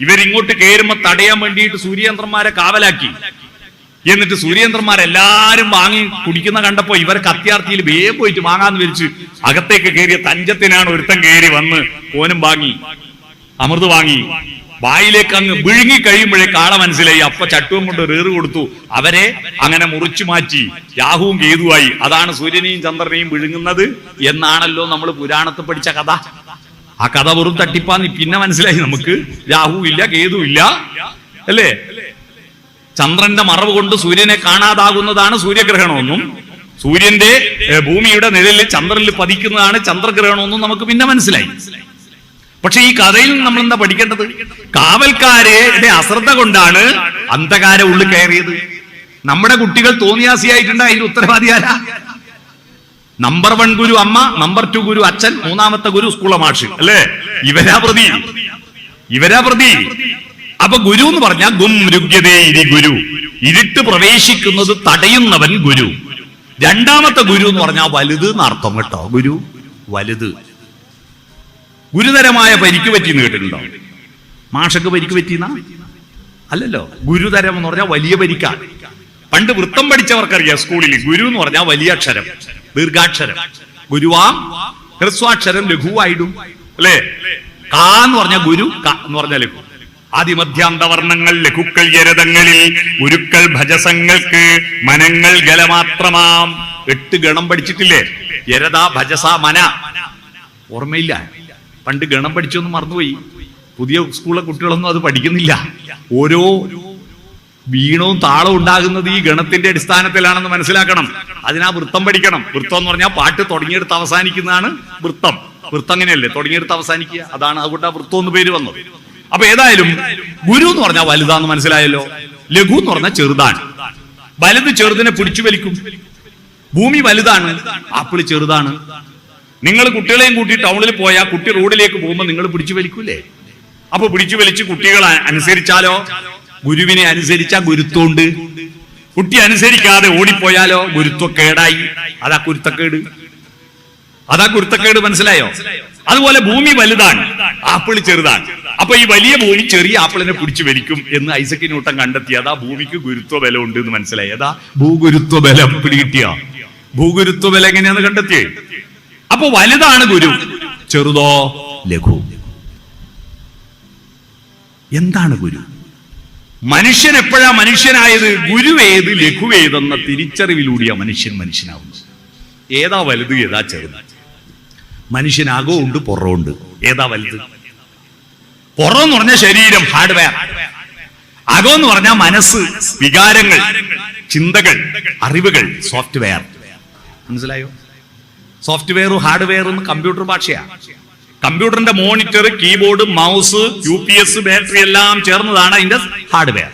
S1: ഇവരിങ്ങോട്ട് കയറുമ്പോ തടയാൻ വേണ്ടിയിട്ട് സൂര്യചന്ദ്രന്മാരെ കാവലാക്കി. എന്നിട്ട് സൂര്യചന്ദ്രന്മാരെല്ലാരും വാങ്ങി കുടിക്കുന്ന കണ്ടപ്പോ ഇവർക്ക് അത്യാർത്ഥിയിൽ വേഗം പോയിട്ട് വാങ്ങാന്ന് വിരിച്ച് അകത്തേക്ക് കയറിയ തഞ്ചത്തിനാണ് ഒരുത്തൻ കയറി വന്ന് ഓനും വാങ്ങി, അമൃത് വാങ്ങി. വായിലേക്ക് അങ്ങ് വിഴുങ്ങി കഴിയുമ്പോഴേ കാള മനസ്സിലായി. അപ്പൊ ചട്ടുവും കൊണ്ട് ഏറ് കൊടുത്തു. അവരെ അങ്ങനെ മുറിച്ചു മാറ്റി. രാഹുവും കേതുവായി. അതാണ് സൂര്യനെയും ചന്ദ്രനെയും വിഴുങ്ങുന്നത് എന്നാണല്ലോ നമ്മൾ പുരാണത്തിൽ പഠിച്ച കഥ. ആ കഥ വെറും തട്ടിപ്പാന്ന് പിന്നെ മനസ്സിലായി നമുക്ക്. രാഹു ഇല്ല, കേതു ഇല്ല, അല്ലേ? ചന്ദ്രന്റെ മറവ് കൊണ്ട് സൂര്യനെ കാണാതാകുന്നതാണ് സൂര്യഗ്രഹണമെന്നും സൂര്യന്റെ ഭൂമിയുടെ നിഴലിൽ ചന്ദ്രനിൽ പതിക്കുന്നതാണ് ചന്ദ്രഗ്രഹണമെന്നും നമുക്ക് പിന്നെ മനസ്സിലായി. പക്ഷെ ഈ കഥയിൽ നമ്മൾ എന്താ പഠിക്കേണ്ടത്? കാവൽക്കാരുടെ അശ്രദ്ധ കൊണ്ടാണ് അന്ധകാര ഉള്ളിൽ കയറിയത്. നമ്മുടെ കുട്ടികൾ തോന്നിയാസിയായിട്ടുണ്ട്. അതിന്റെ ഉത്തരവാദി ആരാ? നമ്പർ 1 ഗുരു അമ്മ, നമ്പർ 2 ഗുരു അച്ഛൻ, 3ാമത്തെ ഗുരു സ്കൂള മാഷ്, അല്ലേ? ഇവരാ പ്രതി. അപ്പൊ ഗുരു എന്ന് പറഞ്ഞാൽ ഗും രുഗ്യതേ ഇരി ഗുരു, ഇരുട്ട് പ്രവേശിക്കുന്നത് തടയുന്നവൻ ഗുരു. 2ാമത്തെ ഗുരു എന്ന് പറഞ്ഞാൽ വലുത് എന്നർത്ഥം കേട്ടോ. ഗുരു വലുത്. ഗുരുതരമായ പരിക്ക് പറ്റിയെന്ന് കേട്ടിട്ടുണ്ടോ? മാഷക്ക് പരിക്ക് പറ്റിയെന്നാ? അല്ലല്ലോ. ഗുരുതരം എന്ന് പറഞ്ഞാൽ വലിയ പരിക്കാണ്. പണ്ട് വൃത്തം പഠിച്ചവർക്കറിയാം സ്കൂളിൽ ഗുരു എന്ന് പറഞ്ഞാൽ വലിയ അക്ഷരം, ദീർഘാക്ഷരം. ഗുരുവാം ഹ്രസ്വാക്ഷരം ലഘുവായിടും, അല്ലേ? കാ എന്ന് പറഞ്ഞാൽ ഗുരു, ക എന്ന് പറഞ്ഞാൽ ലഘു. ആദിമധ്യാന്തവർണ്ണങ്ങൾ ലഘുക്കൾ യരതങ്ങളിൽ ഗുരുക്കൾ ഭജസങ്ങൾക്ക് മനങ്ങൾ ഗലമാത്രമാം. 8 ഗണം പഠിച്ചിട്ടില്ലേ? യരത, ഭജസ, മന. ഓർമ്മയില്ല? പണ്ട് ഗണം പഠിച്ചൊന്നും മറന്നുപോയി. പുതിയ സ്കൂളിലെ കുട്ടികളൊന്നും അത് പഠിക്കുന്നില്ല. ഓരോ വീണവും താളവും ഉണ്ടാകുന്നത് ഈ ഗണത്തിന്റെ അടിസ്ഥാനത്തിലാണെന്ന് മനസ്സിലാക്കണം. അതിനാ വൃത്തം പഠിക്കണം. വൃത്തം എന്ന് പറഞ്ഞാൽ പാട്ട് തുടങ്ങിയെടുത്ത് അവസാനിക്കുന്നതാണ് വൃത്തം. വൃത്തം അങ്ങനെയല്ലേ, തുടങ്ങിയെടുത്ത് അവസാനിക്കുക. അതാണ് അതുകൊണ്ട് ആ വൃത്തം എന്ന് പേര് വന്നത്. അപ്പൊ ഏതായാലും ഗുരു എന്ന് പറഞ്ഞാൽ വലുതാന്ന് മനസ്സിലായല്ലോ. ലഘു എന്ന് പറഞ്ഞാൽ ചെറുതാണ്. വലുത് ചെറുതിനെ പിടിച്ചു വലിക്കും. ഭൂമി വലുതാണ്, ആപ്പിള് ചെറുതാണ്. നിങ്ങൾ കുട്ടികളെയും കൂട്ടി ടൗണിൽ പോയാൽ കുട്ടി റോഡിലേക്ക് പോകുമ്പോൾ നിങ്ങൾ പിടിച്ചു വലിക്കൂലേ? അപ്പൊ പിടിച്ചു വലിച്ച് കുട്ടികൾ അനുസരിച്ചാലോ? ഗുരുവിനെ അനുസരിച്ചാ ഗുരുത്വമുണ്ട്. കുട്ടി അനുസരിക്കാതെ ഓടിപ്പോയാലോ ഗുരുത്വക്കേടായി. അതാ കുരുത്തക്കേട്, മനസ്സിലായോ? അതുപോലെ ഭൂമി വലുതാണ്, ആപ്പിൾ ചെറുതാണ്. അപ്പൊ ഈ വലിയ ഭൂമി ചെറിയ ആപ്പിളിനെ പിടിച്ചു വലിക്കും എന്ന് ഐസക് ന്യൂട്ടൻ കണ്ടെത്തി. അതാ ഭൂമിക്ക് ഗുരുത്വ ബലം ഉണ്ട് എന്ന് മനസ്സിലായി. അതാ ഭൂഗുരുത്വ ബലം പിടികിട്ടിയ. ഭൂഗുരുത്വ ബലം എങ്ങനെയാന്ന് കണ്ടെത്തിയേ. അപ്പൊ വലുതാണ് ഗുരു, ചെറുതോ ലഘു. എന്താണ് ഗുരു? മനുഷ്യൻ എപ്പോഴാ മനുഷ്യനായത്? ഗുരുവേത് ലഘുവേതെന്ന തിരിച്ചറിവിലൂടെയാ മനുഷ്യനാവുന്നത്. ഏതാ വലുത്, ഏതാ ചെറുത്? മനുഷ്യൻ അകമുണ്ട്, പുറമുണ്ട്. ഏതാ വലുത്? പുറം എന്ന് പറഞ്ഞാൽ ശരീരം, ഹാർഡ്വെയർ. അകം എന്ന് പറഞ്ഞാൽ മനസ്സ്, വികാരങ്ങൾ, ചിന്തകൾ, അറിവുകൾ, സോഫ്റ്റ്വെയർ. മനസ്സിലായോ? സോഫ്റ്റ്വെയറും ഹാർഡ്വെയറും കമ്പ്യൂട്ടർ ഭാഷയാണ്. കമ്പ്യൂട്ടറിന്റെ monitor, keyboard, mouse, UPS, battery എല്ലാം ചേർന്നതാണ് അതിന്റെ ഹാർഡ്വെയർ.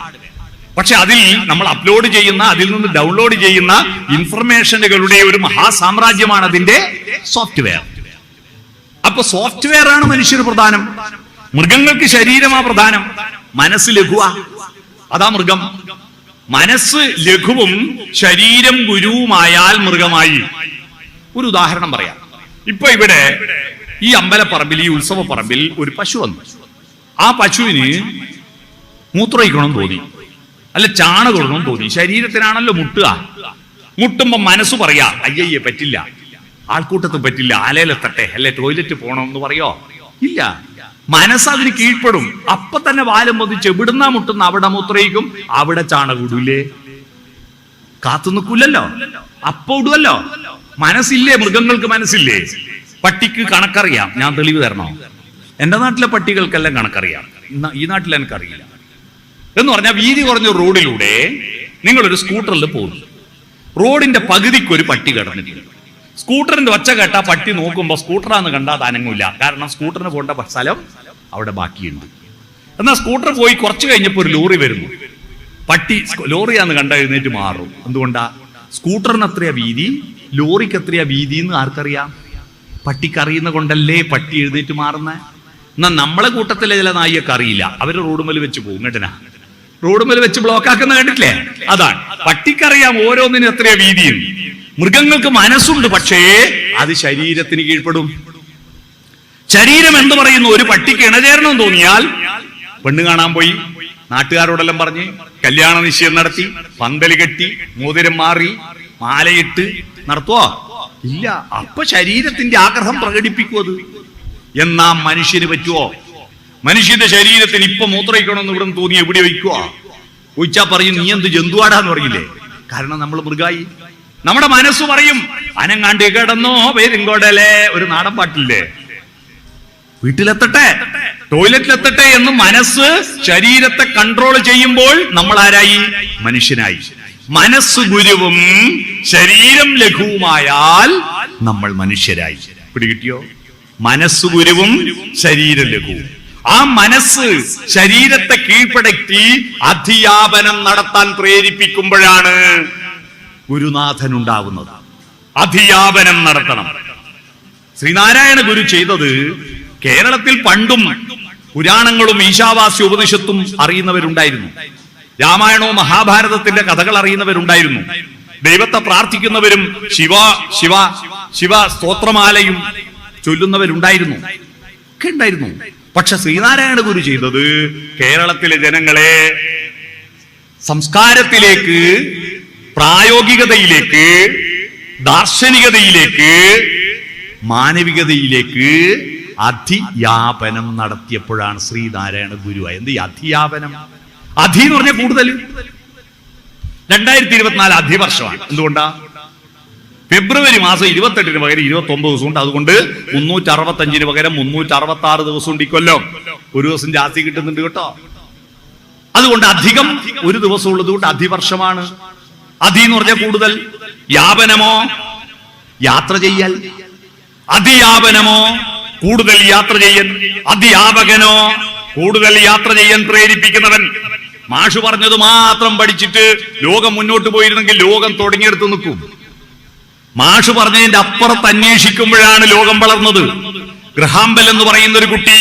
S1: പക്ഷെ അതിൽ നമ്മൾ അപ്ലോഡ് ചെയ്യുന്ന, അതിൽ നിന്ന് ഡൗൺലോഡ് ചെയ്യുന്ന ഇൻഫർമേഷനുകളുടെ ഒരു മഹാസാമ്രാജ്യമാണ് അതിന്റെ സോഫ്റ്റ്വെയർ. അപ്പൊ സോഫ്റ്റ്വെയർ ആണ് മനുഷ്യന് പ്രധാനം. മൃഗങ്ങൾക്ക് ശരീരമാ പ്രധാനം, മനസ്സ് ലഘുവാ. അതാ മൃഗം. മനസ്സ് ലഘുവും ശരീരം ഗുരുവുമായാൽ മൃഗമായി. ഒരു ഉദാഹരണം പറയാം. ഇപ്പൊ ഇവിടെ ഈ അമ്പലപ്പറമ്പിൽ, ഈ ഉത്സവ പറമ്പിൽ ഒരു പശു വന്നു. ആ പശുവിന് മൂത്രമൊഴിക്കണം തോന്നി, അല്ല ചാണകം ഇടണം തോന്നി. ശരീരത്തിനാണല്ലോ മുട്ടുക. മുട്ടുമ്പോ മനസ്സ് പറയാ അയ്യയ്യെ പറ്റില്ല, ആൾക്കൂട്ടത്ത് പറ്റില്ല, ആലയിലെത്തട്ടെ, അല്ലെ ടോയ്ലറ്റ് പോകണമെന്ന് പറയോ? ഇല്ല. മനസ്സ് അതിന് കീഴ്പ്പെടും. അപ്പൊ തന്നെ വാലും പൊതിച്ച് എവിടുന്നാ മുട്ടുന്ന അവിടെ മൂത്രയിക്കും, അവിടെ ചാണകം ഇടൂലേ? കാത്തു നിൽക്കൂലല്ലോ, അപ്പൊ ഇടുവല്ലോ. മനസ്സില്ലേ? മൃഗങ്ങൾക്ക് മനസ്സില്ലേ? പട്ടിക്ക് കണക്കറിയാം. ഞാൻ തെളിവ് തരണോ? എന്റെ നാട്ടിലെ പട്ടികൾക്കെല്ലാം കണക്കറിയാം, ഈ നാട്ടിൽ എനിക്കറിയില്ല. എന്ന് പറഞ്ഞാൽ വീതി കുറഞ്ഞ റോഡിലൂടെ നിങ്ങളൊരു സ്കൂട്ടറിൽ പോകുന്നു. റോഡിന്റെ പകുതിക്കൊരു പട്ടി കിടന്നിട്ടുണ്ട്. സ്കൂട്ടറിന്റെ ഒച്ച കേട്ടാ പട്ടി നോക്കുമ്പോ സ്കൂട്ടറാന്ന് കണ്ടാൽ അനങ്ങൂല. കാരണം സ്കൂട്ടറിന് പോകേണ്ട സ്ഥലം അവിടെ ബാക്കിയുണ്ട്. എന്നാൽ സ്കൂട്ടർ പോയി കുറച്ച് കഴിഞ്ഞപ്പോ ഒരു ലോറി വരുന്നു. പട്ടി ലോറിയാന്ന് കണ്ടാൽ എഴുന്നേറ്റ് മാറും. എന്തുകൊണ്ടാ? സ്കൂട്ടറിന് എത്രയാ വീതി, ലോറിക്ക് എത്രയാ വീതി എന്ന് ആർക്കറിയാം? പട്ടിക്ക് അറിയുന്ന കൊണ്ടല്ലേ പട്ടി എഴുന്നേറ്റ് മാറുന്ന. എന്നാൽ നമ്മളെ കൂട്ടത്തിലെ ചില നായിയൊക്കെ അറിയില്ല. അവര് റോഡുമേൽ വെച്ച് പോകും. കേട്ടനാ, റോഡുമേൽ വെച്ച് ബ്ലോക്ക് ആക്കുന്ന കണ്ടിട്ടില്ലേ? അതാണ്. പട്ടിക്കറിയാം ഓരോന്നിനും എത്രയാ വീതിയും. മൃഗങ്ങൾക്ക് മനസ്സുണ്ട്, പക്ഷേ അത് ശരീരത്തിന് കീഴ്പ്പെടും. ശരീരം എന്ത് പറയുന്നു? ഒരു പട്ടിക്ക് ഇണചേരണം തോന്നിയാൽ പെണ്ണ് കാണാൻ പോയി, നാട്ടുകാരോടെല്ലാം പറഞ്ഞ് കല്യാണ നിശ്ചയം നടത്തി, പന്തല് കെട്ടി, മോതിരം മാറി, മാലയിട്ട് നടത്തുവോ? ഇല്ല. അപ്പൊ ശരീരത്തിന്റെ ആഗ്രഹം പ്രകടിപ്പിക്കും. എന്നാ മനുഷ്യന് പറ്റുവോ? മനുഷ്യന്റെ ശരീരത്തിന് ഇപ്പൊ മൂത്രയിക്കണമെന്ന് ഇവിടെ തോന്നി എവിടെ വയ്ക്കുവോ? ഒഴിച്ചാ പറയും നീ എന്ത് ജന്തുവാടാന്ന് പറയില്ലേ? കാരണം നമ്മൾ മൃഗായി. നമ്മുടെ മനസ്സ് പറയും അനങ്ങാണ്ട് കിടന്നോ പേരിങ്കോടല്ലേ, ഒരു നാടൻ പാട്ടില്ലേ, വീട്ടിലെത്തട്ടെ, ടോയ്ലറ്റിലെത്തട്ടെ എന്ന് മനസ്സ് ശരീരത്തെ കൺട്രോൾ ചെയ്യുമ്പോൾ നമ്മൾ ആരായി? മനുഷ്യനായി. മനസ്സ് ഗുരുവും ശരീരം ലഘുവുമായാൽ നമ്മൾ മനുഷ്യരായി. പിടികിട്ടിയോ? മനസ്സ് ഗുരുവും ശരീരം ലഘുവും. ആ മനസ്സ് ശരീരത്തെ കീഴ്പ്പെടുത്തി അധ്യാപനം നടത്താൻ പ്രേരിപ്പിക്കുമ്പോഴാണ് ഗുരുനാഥൻ ഉണ്ടാവുന്നത്. അധ്യാപനം നടത്തണം. ശ്രീനാരായണ ഗുരു ചെയ്തത്, കേരളത്തിൽ പണ്ടും പുരാണങ്ങളും ഈശാവാസ്യ ഉപനിഷത്തും അറിയുന്നവരുണ്ടായിരുന്നു. രാമായണവും മഹാഭാരതത്തിന്റെ കഥകൾ അറിയുന്നവരുണ്ടായിരുന്നു. ദൈവത്തെ പ്രാർത്ഥിക്കുന്നവരും ശിവ സ്തോത്രമാലയും ചൊല്ലുന്നവരുണ്ടായിരുന്നു, ഒക്കെ ഉണ്ടായിരുന്നു. പക്ഷെ ശ്രീനാരായണ ഗുരു ചെയ്തത് കേരളത്തിലെ ജനങ്ങളെ സംസ്കാരത്തിലേക്ക്, പ്രായോഗികതയിലേക്ക്, ദാർശനികതയിലേക്ക്, മാനവികതയിലേക്ക് അധ്യാപനം നടത്തിയപ്പോഴാണ് ശ്രീനാരായണ ഗുരു. എന്ത് ഈ അധ്യാപനം? അധി എന്ന് പറഞ്ഞാൽ കൂടുതൽ. 2024 അധിവർഷമാണ്. എന്തുകൊണ്ടാ? ഫെബ്രുവരി മാസം 28-ന് പകരം 29 ദിവസമുണ്ട്. അതുകൊണ്ട് 365-ന് പകരം 366 ദിവസമുണ്ട് ഈ കൊല്ലം. ഒരു ദിവസം ജാസ്തി കിട്ടുന്നുണ്ട് കേട്ടോ. അതുകൊണ്ട് അധികം ഒരു ദിവസം ഉള്ളത് കൊണ്ട് അധിവർഷമാണ്. അധി എന്ന് പറഞ്ഞാൽ കൂടുതൽ. യാപനമോ? യാത്ര ചെയ്യൽ. അധിയാപനമോ? കൂടുതൽ യാത്ര ചെയ്യൻ. അധ്യാപകനോ? കൂടുതൽ യാത്ര ചെയ്യാൻ പ്രേരിപ്പിക്കുന്നവൻ. മാഷു പറഞ്ഞത് മാത്രം പഠിച്ചിട്ട് ലോകം മുന്നോട്ട് പോയിരുന്നെങ്കിൽ ലോകം തുടങ്ങിയെടുത്ത് നിൽക്കും. മാഷു പറഞ്ഞതിന്റെ അപ്പുറത്ത് അന്വേഷിക്കുമ്പോഴാണ് ലോകം വളർന്നത്. ഗ്രഹാംബൽ എന്ന് പറയുന്ന ഒരു കുട്ടി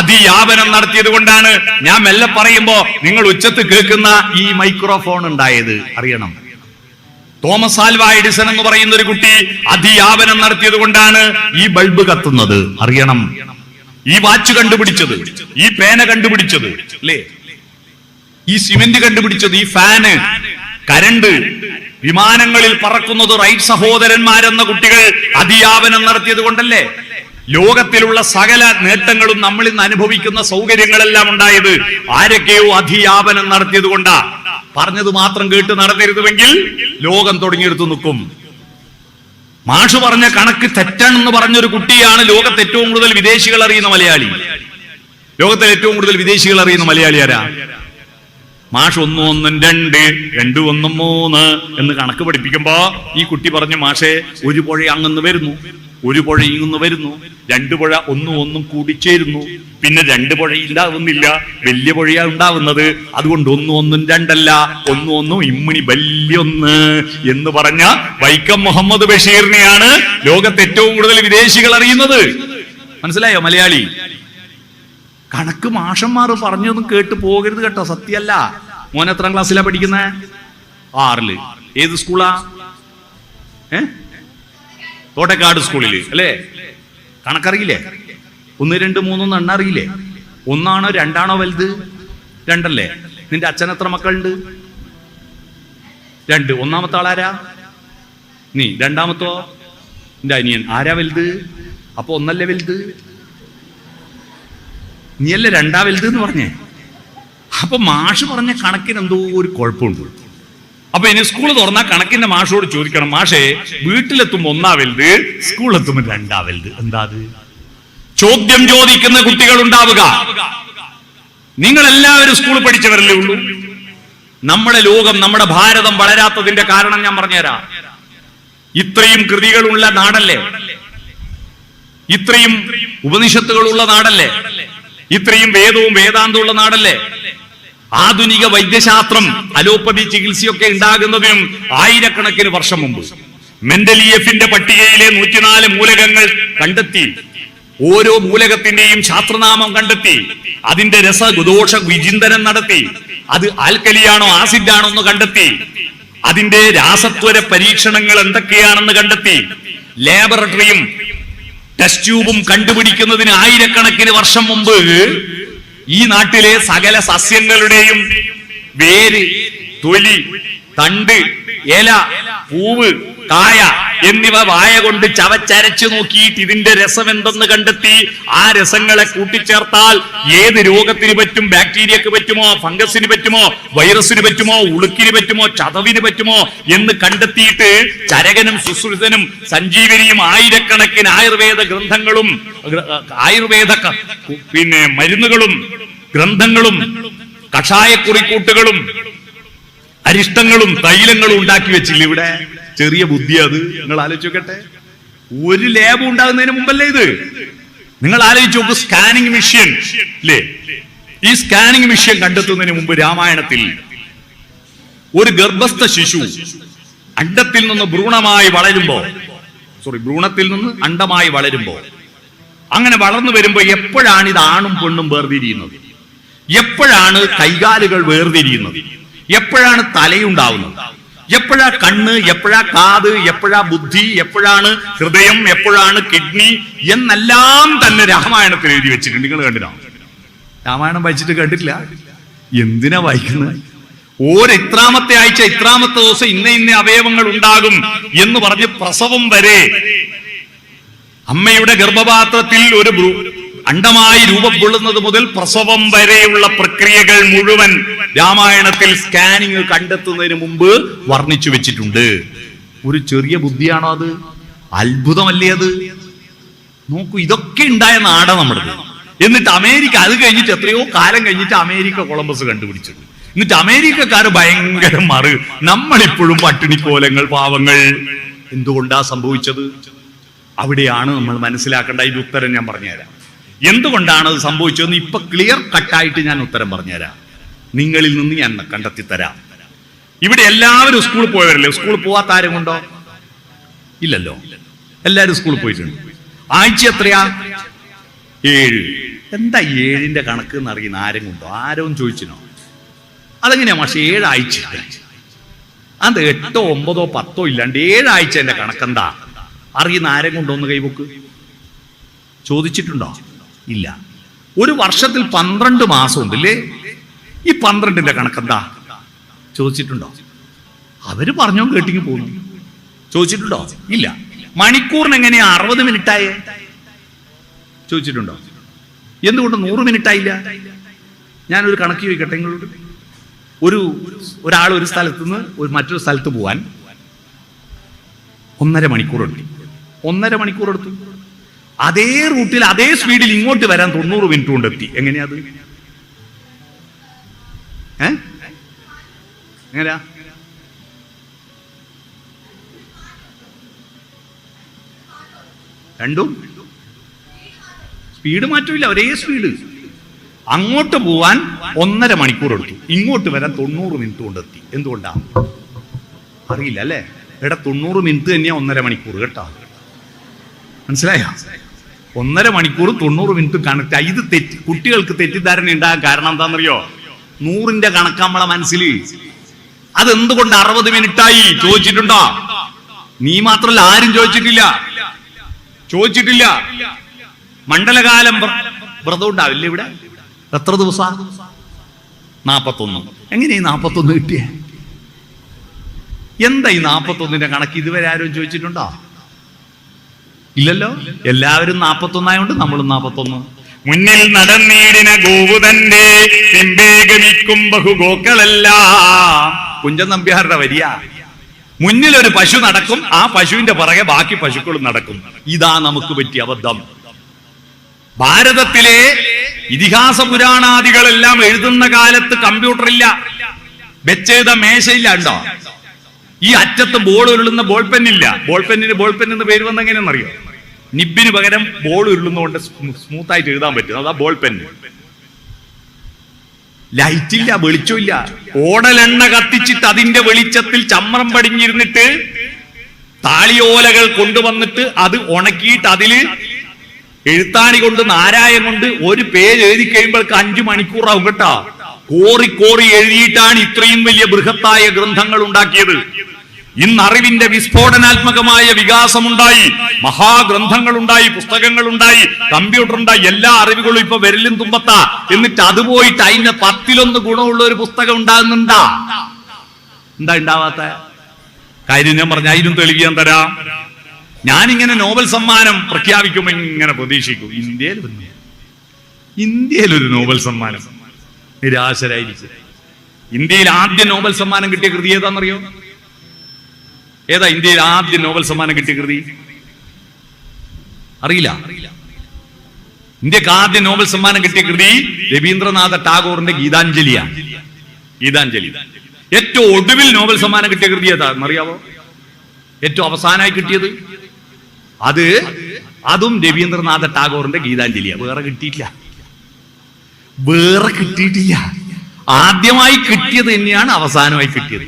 S1: അധിയാപനം നടത്തിയത് കൊണ്ടാണ് ഞാൻ മെല്ലെ പറയുമ്പോ നിങ്ങൾ ഉച്ചത്ത് കേൾക്കുന്ന ഈ മൈക്രോഫോൺ ഉണ്ടായത്. അറിയണം, തോമസ് ആൽവാ എഡിസൺ എന്ന് പറയുന്ന ഒരു കുട്ടി അധിയാപനം നടത്തിയത് കൊണ്ടാണ് ഈ ബൾബ് കത്തുന്നത്. അറിയണം. ഈ വാച്ച് കണ്ടുപിടിച്ചത്, ഈ പേന കണ്ടുപിടിച്ചത്, അല്ലേ, ഈ സിമന്റ് കണ്ടുപിടിച്ചത്, ഈ ഫാന്, കരണ്ട്, വിമാനങ്ങളിൽ പറക്കുന്നത് റൈറ്റ് സഹോദരന്മാരെന്ന കുട്ടികൾ അധിയാപനം നടത്തിയത് കൊണ്ടല്ലേ? ലോകത്തിലുള്ള സകല നേട്ടങ്ങളും നമ്മൾ ഇന്ന് അനുഭവിക്കുന്ന സൗകര്യങ്ങളെല്ലാം ഉണ്ടായത് ആരൊക്കെയോ അധിയാപനം നടത്തിയത് കൊണ്ടാ. പറഞ്ഞത് മാത്രം കേട്ട് നടത്തരുതുവെങ്കിൽ ലോകം തുടങ്ങിയെടുത്ത് നിൽക്കും. മാഷ് പറഞ്ഞ കണക്ക് തെറ്റാണെന്ന് പറഞ്ഞൊരു കുട്ടിയാണ് ലോകത്ത് ഏറ്റവും കൂടുതൽ വിദേശികൾ അറിയുന്ന മലയാളി. ലോകത്തിൽ ഏറ്റവും കൂടുതൽ വിദേശികൾ അറിയുന്ന മലയാളി ആരാ? മാഷ് 1 1 2 2 1 3 എന്ന് കണക്ക് പഠിപ്പിക്കുമ്പോ ഈ കുട്ടി പറഞ്ഞു, മാഷെ ഒരു പുഴ അങ്ങന്ന് വരുന്നു, ഒരു പുഴ ഇങ്ങന്ന് വരുന്നു, 2 പുഴ 1 1 കൂടിച്ചേരുന്നു, പിന്നെ 2 പുഴ ഉണ്ടാവുന്നില്ല, വലിയ പുഴയാ ഉണ്ടാവുന്നത്, അതുകൊണ്ട് 1 1 2 അല്ല, 1 1 ഇമ്മിണി വല്യൊന്ന് എന്ന് പറഞ്ഞ വൈക്കം മുഹമ്മദ് ബഷീറിനെയാണ് ലോകത്ത് ഏറ്റവും കൂടുതൽ വിദേശികൾ അറിയുന്നത്. മനസ്സിലായോ മലയാളി? കണക്ക് മാഷന്മാർ പറഞ്ഞൊന്നും കേട്ട് പോകരുത് കേട്ടോ, സത്യല്ല. മോൻ എത്രാം ക്ലാസ്സിലാ പഠിക്കുന്നത്? 6. ഏത് സ്കൂളാ? തോട്ടക്കാട് സ്കൂളില് അല്ലേ? കണക്കറിയില്ലേ? 1 2 3 എണ്ണ അറിയില്ലേ? 1 ആണോ 2 ആണോ വലുത്? 2 അല്ലേ? നിന്റെ അച്ഛൻ എത്ര മക്കളുണ്ട്? 2. ഒന്നാമത്തെ ആളാരാ? നീ. രണ്ടാമത്തോ? നിന്റെ അനിയൻ. ആരാ വലുത്? അപ്പൊ 1 അല്ലേ വലുത്? നീയല്ലേ 2 വലുത് എന്ന് പറഞ്ഞേ. അപ്പൊ മാഷ് പറഞ്ഞ കണക്കിന് എന്തോ ഒരു കുഴപ്പമുണ്ട്. അപ്പൊ ഇനി സ്കൂൾ തുറന്നാ കണക്കിന്റെ മാഷോട് ചോദിക്കണം, മാഷേ വീട്ടിലെത്തുമ്പോ 1 വലുത്, സ്കൂളിലെത്തുമ്പോ 2 വലുത്, എന്താ അത്? ചോദ്യം ചോദിക്കുന്ന കുട്ടികൾ ഉണ്ടാവുക. നിങ്ങൾ എല്ലാവരും സ്കൂൾ പഠിച്ചവരല്ലേ ഉള്ളൂ. നമ്മുടെ ലോകം, നമ്മുടെ ഭാരതം വളരാത്തതിന്റെ കാരണം ഞാൻ പറഞ്ഞുതരാം. ഇത്രയും കൃതികളുള്ള നാടല്ലേ, ഇത്രയും ഉപനിഷത്തുകളുള്ള നാടല്ലേ, ഇത്രയും വേദവും വേദാന്തവും ഉള്ള നാടല്ലേ. ആധുനിക വൈദ്യശാസ്ത്രം, അലോപ്പതി ചികിത്സയൊക്കെ ഉണ്ടാകുന്നതിനും ആയിരക്കണക്കിന് വർഷം മുമ്പ് മെൻഡലിയഫിന്റെ പട്ടികയിലെ 104 മൂലകങ്ങൾ കണ്ടെത്തി. ഓരോ മൂലകത്തിന്റെയും ശാസ്ത്രനാമം കണ്ടെത്തി. അതിന്റെ രസദോഷ വിചിന്തനം നടത്തി. അത് ആൽക്കലിയാണോ ആസിഡാണോ എന്ന് കണ്ടെത്തി. അതിന്റെ രാസത്വര പരീക്ഷണങ്ങൾ എന്തൊക്കെയാണെന്ന് കണ്ടെത്തി. ലാബറട്ടറിയും ടെസ്റ്റ് ട്യൂബും കണ്ടുപിടിക്കുന്നതിന് ആയിരക്കണക്കിന് വർഷം മുമ്പ് ഈ നാട്ടിലെ സകല സസ്യങ്ങളുടെയും വേര്, തൊലി, തണ്ട്, ഇല, പൂവ്, കായ എന്നിവ വായ കൊണ്ട് ചവച്ചരച്ചു നോക്കിയിട്ട് ഇതിന്റെ രസം എന്തെന്ന് കണ്ടെത്തി. ആ രസങ്ങളെ കൂട്ടിച്ചേർത്താൽ ഏത് രോഗത്തിന് പറ്റും? ബാക്ടീരിയക്ക് പറ്റുമോ, ഫംഗസിന് പറ്റുമോ, വൈറസിന് പറ്റുമോ, ഉളുക്കിന് പറ്റുമോ, ചതവിന് പറ്റുമോ എന്ന് കണ്ടെത്തിയിട്ട് ചരകനും സുശ്രുതനും സഞ്ജീവനിയും ആയിരക്കണക്കിന് ആയുർവേദ ഗ്രന്ഥങ്ങളും ആയുർവേദ പിന്നെ മരുന്നുകളും ഗ്രന്ഥങ്ങളും കഷായക്കുറിക്കൂട്ടുകളും അരിഷ്ടങ്ങളും തൈലങ്ങളും ഉണ്ടാക്കി വെച്ചില്ല ഇവിടെ. ചെറിയ ബുദ്ധി അത്. നിങ്ങൾ ആലോചിച്ച് നോക്കട്ടെ. ഒരു ലാബ് ഉണ്ടാകുന്നതിന് മുമ്പല്ലേ ഇത്? നിങ്ങൾ ആലോചിച്ച് നോക്ക്. സ്കാനിങ് മെഷീൻ അല്ലേ? ഈ സ്കാനിങ് മെഷീൻ കണ്ടെത്തുന്നതിന് മുമ്പ് രാമായണത്തിൽ ഒരു ഗർഭസ്ഥ ശിശു അണ്ടത്തിൽ നിന്ന് ഭ്രൂണമായി വളരുമ്പോ, ഭ്രൂണത്തിൽ നിന്ന് അണ്ടമായി വളരുമ്പോ, അങ്ങനെ വളർന്നു വരുമ്പോ എപ്പോഴാണ് ഇത് ആണും പെണ്ണും വേർതിരിയുന്നത്? എപ്പോഴാണ് കൈകാലുകൾ വേർതിരിയുന്നത്? എപ്പോഴാണ് തലയുണ്ടാവുന്നത്? എപ്പോഴാ കണ്ണ്? എപ്പോഴാ കാത്? എപ്പോഴാ ബുദ്ധി? എപ്പോഴാണ് ഹൃദയം? എപ്പോഴാണ് കിഡ്നി? എന്നെല്ലാം തന്നെ രാമായണത്തിൽ എഴുതി വെച്ചിട്ടുണ്ട്. നിങ്ങൾ കണ്ടിട്ടോ? രാമായണം വായിച്ചിട്ട് കണ്ടിട്ടില്ല? എന്തിനാ വായിക്കുന്നത്? ഇത്രാമത്തെ ആഴ്ച, ഇത്രാമത്തെ ദിവസം ഇന്ന അവയവങ്ങൾ ഉണ്ടാകും എന്ന് പറഞ്ഞ് പ്രസവം വരെ അമ്മയുടെ ഗർഭപാത്രത്തിൽ ഒരു അണ്ടമായി രൂപം കൊള്ളുന്നത് മുതൽ പ്രസവം വരെയുള്ള പ്രക്രിയകൾ മുഴുവൻ രാമായണത്തിൽ സ്കാനിങ് കണ്ടെത്തുന്നതിന് മുമ്പ് വർണ്ണിച്ചു വെച്ചിട്ടുണ്ട്. ഒരു ചെറിയ ബുദ്ധിയാണോ അത്? അത്ഭുതമല്ലേ അത്? നോക്കൂ, ഇതൊക്കെ ഉണ്ടായ നാടാ നമ്മുടേത്. എന്നിട്ട് അമേരിക്ക അത് കഴിഞ്ഞിട്ട് എത്രയോ കാലം കഴിഞ്ഞിട്ട് അമേരിക്ക കൊളംബസ് കണ്ടുപിടിച്ചത്. എന്നിട്ട് അമേരിക്കക്കാര് ഭയങ്കര നമ്മളിപ്പോഴും പട്ടിണിക്കോലങ്ങൾ, പാവങ്ങൾ. എന്തുകൊണ്ടാ സംഭവിച്ചത്? അവിടെയാണ് നമ്മൾ മനസ്സിലാക്കേണ്ട. ഇതിന്റെ ഉത്തരം ഞാൻ പറഞ്ഞുതരാം. എന്തുകൊണ്ടാണ് അത് സംഭവിച്ചതെന്ന് ഇപ്പൊ ക്ലിയർ കട്ടായിട്ട് ഞാൻ ഉത്തരം പറഞ്ഞുതരാം. നിങ്ങളിൽ നിന്ന് ഞാൻ കണ്ടെത്തി തരാം. ഇവിടെ എല്ലാവരും സ്കൂളിൽ പോയവരല്ലേ? സ്കൂളിൽ പോവാത്ത ആരും കൊണ്ടോ? ഇല്ലല്ലോ. എല്ലാവരും സ്കൂളിൽ പോയിട്ടുണ്ട്. ആഴ്ച എത്രയാ? 7. എന്താ 7ന്റെ കണക്ക് എന്ന് അറിയുന്ന ആരും കൊണ്ടോ? ആരും ചോദിച്ചിനോ? അതെങ്ങനെയാ മാഷെ 7 ആഴ്ച? അത് 8, 9, 10 ഇല്ലാണ്ട് 7 ആഴ്ചന്റെ കണക്കെന്താ അറിയുന്ന ആരെ കൊണ്ടൊന്ന് കൈവക്ക് ചോദിച്ചിട്ടുണ്ടോ? ഇല്ല. ഒരു വർഷത്തിൽ 12 മാസം ഉണ്ടല്ലേ? ഈ 12ന്റെ കണക്കെന്താ ചോദിച്ചിട്ടുണ്ടോ? അവര് പറഞ്ഞോ കേട്ടിങ്ങി പോകുന്നു. ചോദിച്ചിട്ടുണ്ടോ? ഇല്ല. മണിക്കൂറിന് എങ്ങനെയാ 60 മിനിറ്റായേ ചോദിച്ചിട്ടുണ്ടോ? എന്തുകൊണ്ട് 100 മിനിറ്റായില്ല? ഞാനൊരു കണക്ക് ചോദിക്കട്ടെ നിങ്ങളോട്. ഒരാൾ ഒരു സ്ഥലത്ത് നിന്ന് മറ്റൊരു സ്ഥലത്ത് പോവാൻ 1.5 മണിക്കൂർ എടുത്തു. 1.5 മണിക്കൂർ എടുത്തു. അതേ റൂട്ടിൽ അതേ സ്പീഡിൽ ഇങ്ങോട്ട് വരാൻ 90 മിനിറ്റ് കൊണ്ട് എത്തി. എങ്ങനെയാ അത്? എങ്ങനെയാ? രണ്ടും സ്പീഡ് മാറ്റമില്ല, ഒരേ സ്പീഡ്. അങ്ങോട്ട് പോവാൻ 1.5 മണിക്കൂർ എടുത്തു, ഇങ്ങോട്ട് വരാൻ 90 മിനിറ്റ് കൊണ്ടെത്തി. എന്തുകൊണ്ടാ അറിയില്ല അല്ലേ? എടാ 90 മിനിറ്റ് തന്നെയാ 1.5 മണിക്കൂർ കേട്ടോ. മനസ്സിലായോ? 1.5 മണിക്കൂർ 90 മിനിറ്റ് കണക്ട്. ഇത് കുട്ടികൾക്ക് തെറ്റിദ്ധാരണ ഉണ്ടാകാൻ കാരണം എന്താണെന്നറിയോ? 100ന്റെ കണക്ക് നമ്മളെ മനസ്സിൽ. അതെന്തുകൊണ്ട് 60 മിനിറ്റായി ചോദിച്ചിട്ടുണ്ടോ? നീ മാത്രമല്ല, ആരും ചോദിച്ചിട്ടില്ല. മണ്ഡലകാലം വ്രതം ഉണ്ടാവില്ല ഇവിടെ? എത്ര ദിവസം? 41. എങ്ങനെയാ 41 കിട്ടിയേ? എന്താ ഈ 41ന്റെ കണക്ക്? ഇതുവരെ ആരും ചോദിച്ചിട്ടുണ്ടോ? ഇല്ലല്ലോ. എല്ലാവരും 41 ആയതുകൊണ്ട് നമ്മളും 41. മുന്നിൽ നടന്നീടിന ഗോവുതന്റെ പിമ്പേഗമിക്കും ബഹുഗോക്കളെല്ലാം. കുഞ്ചൻ നമ്പ്യാരുടെ വരിയ. മുന്നിൽ ഒരു പശു നടക്കും, ആ പശുവിന്റെ പുറകെ ബാക്കി പശുക്കളും നടക്കും. ഇതാ നമുക്ക് പറ്റിയ അബദ്ധം. ഭാരതത്തിലെ ഇതിഹാസ പുരാണാദികളെല്ലാം എഴുതുന്ന കാലത്ത് കമ്പ്യൂട്ടർ ഇല്ല, വെച്ചെഴുത മേശയില്ല. ഉണ്ടോ? ഈ അറ്റത്ത് ബോൾ ഉരുളുന്ന ബോൾ പെന്നില്ല. ബോൾ പെന്നിന് ബോൾ പെൻ എന്ന് പേര് വന്ന എങ്ങനെയെന്നറിയോ? നിബിന് പകരം ബോൾ ഉരുളുന്നതുകൊണ്ട് സ്മൂത്തായിട്ട് എഴുതാൻ പറ്റും. അതാ ബോൾ പെൻ. ലൈറ്റില്ല, വെളിച്ചമില്ല. ഓടലെണ്ണ കത്തിച്ചിട്ട് അതിന്റെ വെളിച്ചത്തിൽ ചമ്രം പടിഞ്ഞിരുന്നിട്ട് താളിയോലകൾ കൊണ്ടുവന്നിട്ട് അത് ഉണക്കിയിട്ട് അതില് എഴുത്താണി കൊണ്ട് നാരായം കൊണ്ട് ഒരു പേജ് എഴുതി കഴിയുമ്പോഴേക്ക് 5 മണിക്കൂറാവും കേട്ടോ. കോറി എഴുതിയിട്ടാണ് ഇത്രയും വലിയ ബൃഹത്തായ ഗ്രന്ഥങ്ങൾ ഉണ്ടാക്കിയത്. ഇന്ന് അറിവിന്റെ വിസ്ഫോടനാത്മകമായ വികാസമുണ്ടായി, മഹാഗ്രന്ഥങ്ങൾ ഉണ്ടായി, പുസ്തകങ്ങൾ ഉണ്ടായി, കമ്പ്യൂട്ടർ ഉണ്ടായി, എല്ലാ അറിവുകളും ഇപ്പൊ വിരലും തുമ്പത്താ. എന്നിട്ട് അത് പോയിട്ട് അതിന്റെ 10-1 ഗുണമുള്ള ഒരു പുസ്തകം ഉണ്ടാകുന്നുണ്ടാ? എന്താ ഉണ്ടാവാത്ത കാര്യം? ഞാൻ പറഞ്ഞ അതിനും തെളിവ് ഞാൻ തരാം. ഞാനിങ്ങനെ നോബൽ സമ്മാനം പ്രഖ്യാപിക്കുമ്പോ ഇങ്ങനെ പ്രതീക്ഷിക്കും, ഇന്ത്യയിലൊരു നോബൽ സമ്മാനം. നിരാശരായിരിക്കും. ഇന്ത്യയിൽ ആദ്യ നോബൽ സമ്മാനം കിട്ടിയ കൃതി ഏതാണെന്നറിയോ? ഏതാ ഇന്ത്യയിൽ ആദ്യ നോബൽ സമ്മാനം കിട്ടിയ കൃതി? അറിയില്ല. ഇന്ത്യക്ക് ആദ്യ നോബൽ സമ്മാനം കിട്ടിയ കൃതി രവീന്ദ്രനാഥ ടാഗോറിന്റെ ഗീതാഞ്ജലിയാണ്. ഗീതാഞ്ജലി. ഏറ്റവും ഒടുവിൽ നോബൽ സമ്മാനം കിട്ടിയ കൃതി ഏതാണെന്നറിയാവോ? ഏറ്റവും അവസാനമായി കിട്ടിയത് അതും രവീന്ദ്രനാഥ ടാഗോറിന്റെ ഗീതാഞ്ജലിയാണ്. വേറെ കിട്ടിയിട്ടില്ല. ആദ്യമായി കിട്ടിയത് തന്നെയാണ് അവസാനമായി കിട്ടിയത്.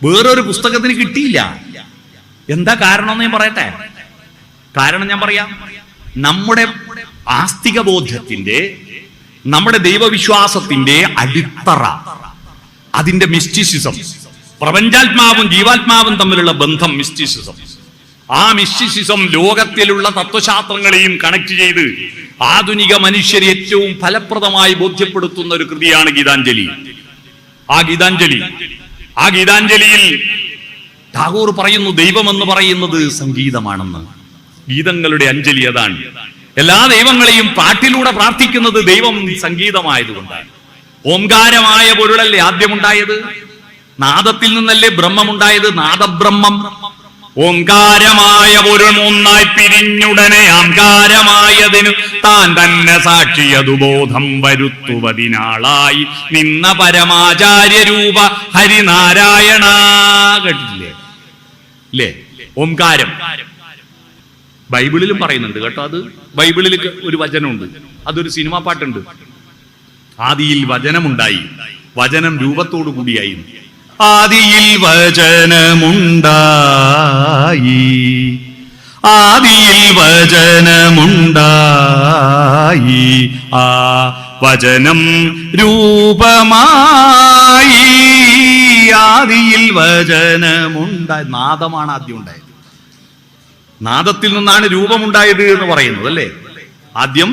S1: വേറൊരു പുസ്തകത്തിന് കിട്ടിയില്ല. എന്താ കാരണം എന്ന് ഞാൻ പറയട്ടെ? കാരണം ഞാൻ പറയാം. നമ്മുടെ ആസ്തിക ബോധ്യത്തിന്റെ, നമ്മുടെ ദൈവവിശ്വാസത്തിന്റെ അടിത്തറ, അതിന്റെ മിസ്റ്റിസിസം, പ്രപഞ്ചാത്മാവും ജീവാത്മാവും തമ്മിലുള്ള ബന്ധം, മിസ്റ്റിസിസം. ആ മിസ്റ്റിസിസം ലോകത്തിലുള്ള തത്വശാസ്ത്രങ്ങളെയും കണക്ട് ചെയ്ത് ആധുനിക മനുഷ്യരെ ഏറ്റവും ഫലപ്രദമായി ബോധ്യപ്പെടുത്തുന്ന ഒരു കൃതിയാണ് ഗീതാഞ്ജലി. ആ ഗീതാഞ്ജലിയിൽ ടാഗോർ പറയുന്നു, ദൈവമെന്ന് പറയുന്നത് സംഗീതമാണെന്ന്. ഗീതങ്ങളുടെ അഞ്ജലി അതാണ്. എല്ലാ ദൈവങ്ങളെയും പാട്ടിലൂടെ പ്രാർത്ഥിക്കുന്നത് ദൈവം സംഗീതമായതുകൊണ്ടാണ്. ഓംകാരമായ പൊരുളല്ലേ ആദ്യമുണ്ടായത്? നാദത്തിൽ നിന്നല്ലേ ബ്രഹ്മമുണ്ടായത്? നാദബ്രഹ്മം. ഓംകാരമായ പൊരുൾ മൂന്നായി പിരിഞ്ഞുടനെ ആംകാരമായതിനു താൻ തന്നെ സാക്ഷിയതു ബോധം വരുത്തുവതിനാളായി നിന്ന പരമാചാര്യ രൂപ ഹരിനാരായണ. കേട്ടില്ലേ? ഇല്ലേ? ഓംകാരം ബൈബിളിലും പറയുന്നുണ്ട് കേട്ടോ. അത് ബൈബിളിൽ ഒരു വചനമുണ്ട്, അതൊരു സിനിമാ പാട്ടുണ്ട്. ആദിയിൽ വചനമുണ്ടായി, വചനം രൂപത്തോടു കൂടിയായി. ആദിയിൽ വചനമുണ്ടായി, ആദിയിൽ വചനമുണ്ടായി, ആ വചനം രൂപമായി ആദിയിൽ വചനമുണ്ടായി. നാദമാണ് ആദ്യം ഉണ്ടായത്. നാദത്തിൽ നിന്നാണ് രൂപമുണ്ടായത് എന്ന് പറയുന്നത് അല്ലേ? ആദ്യം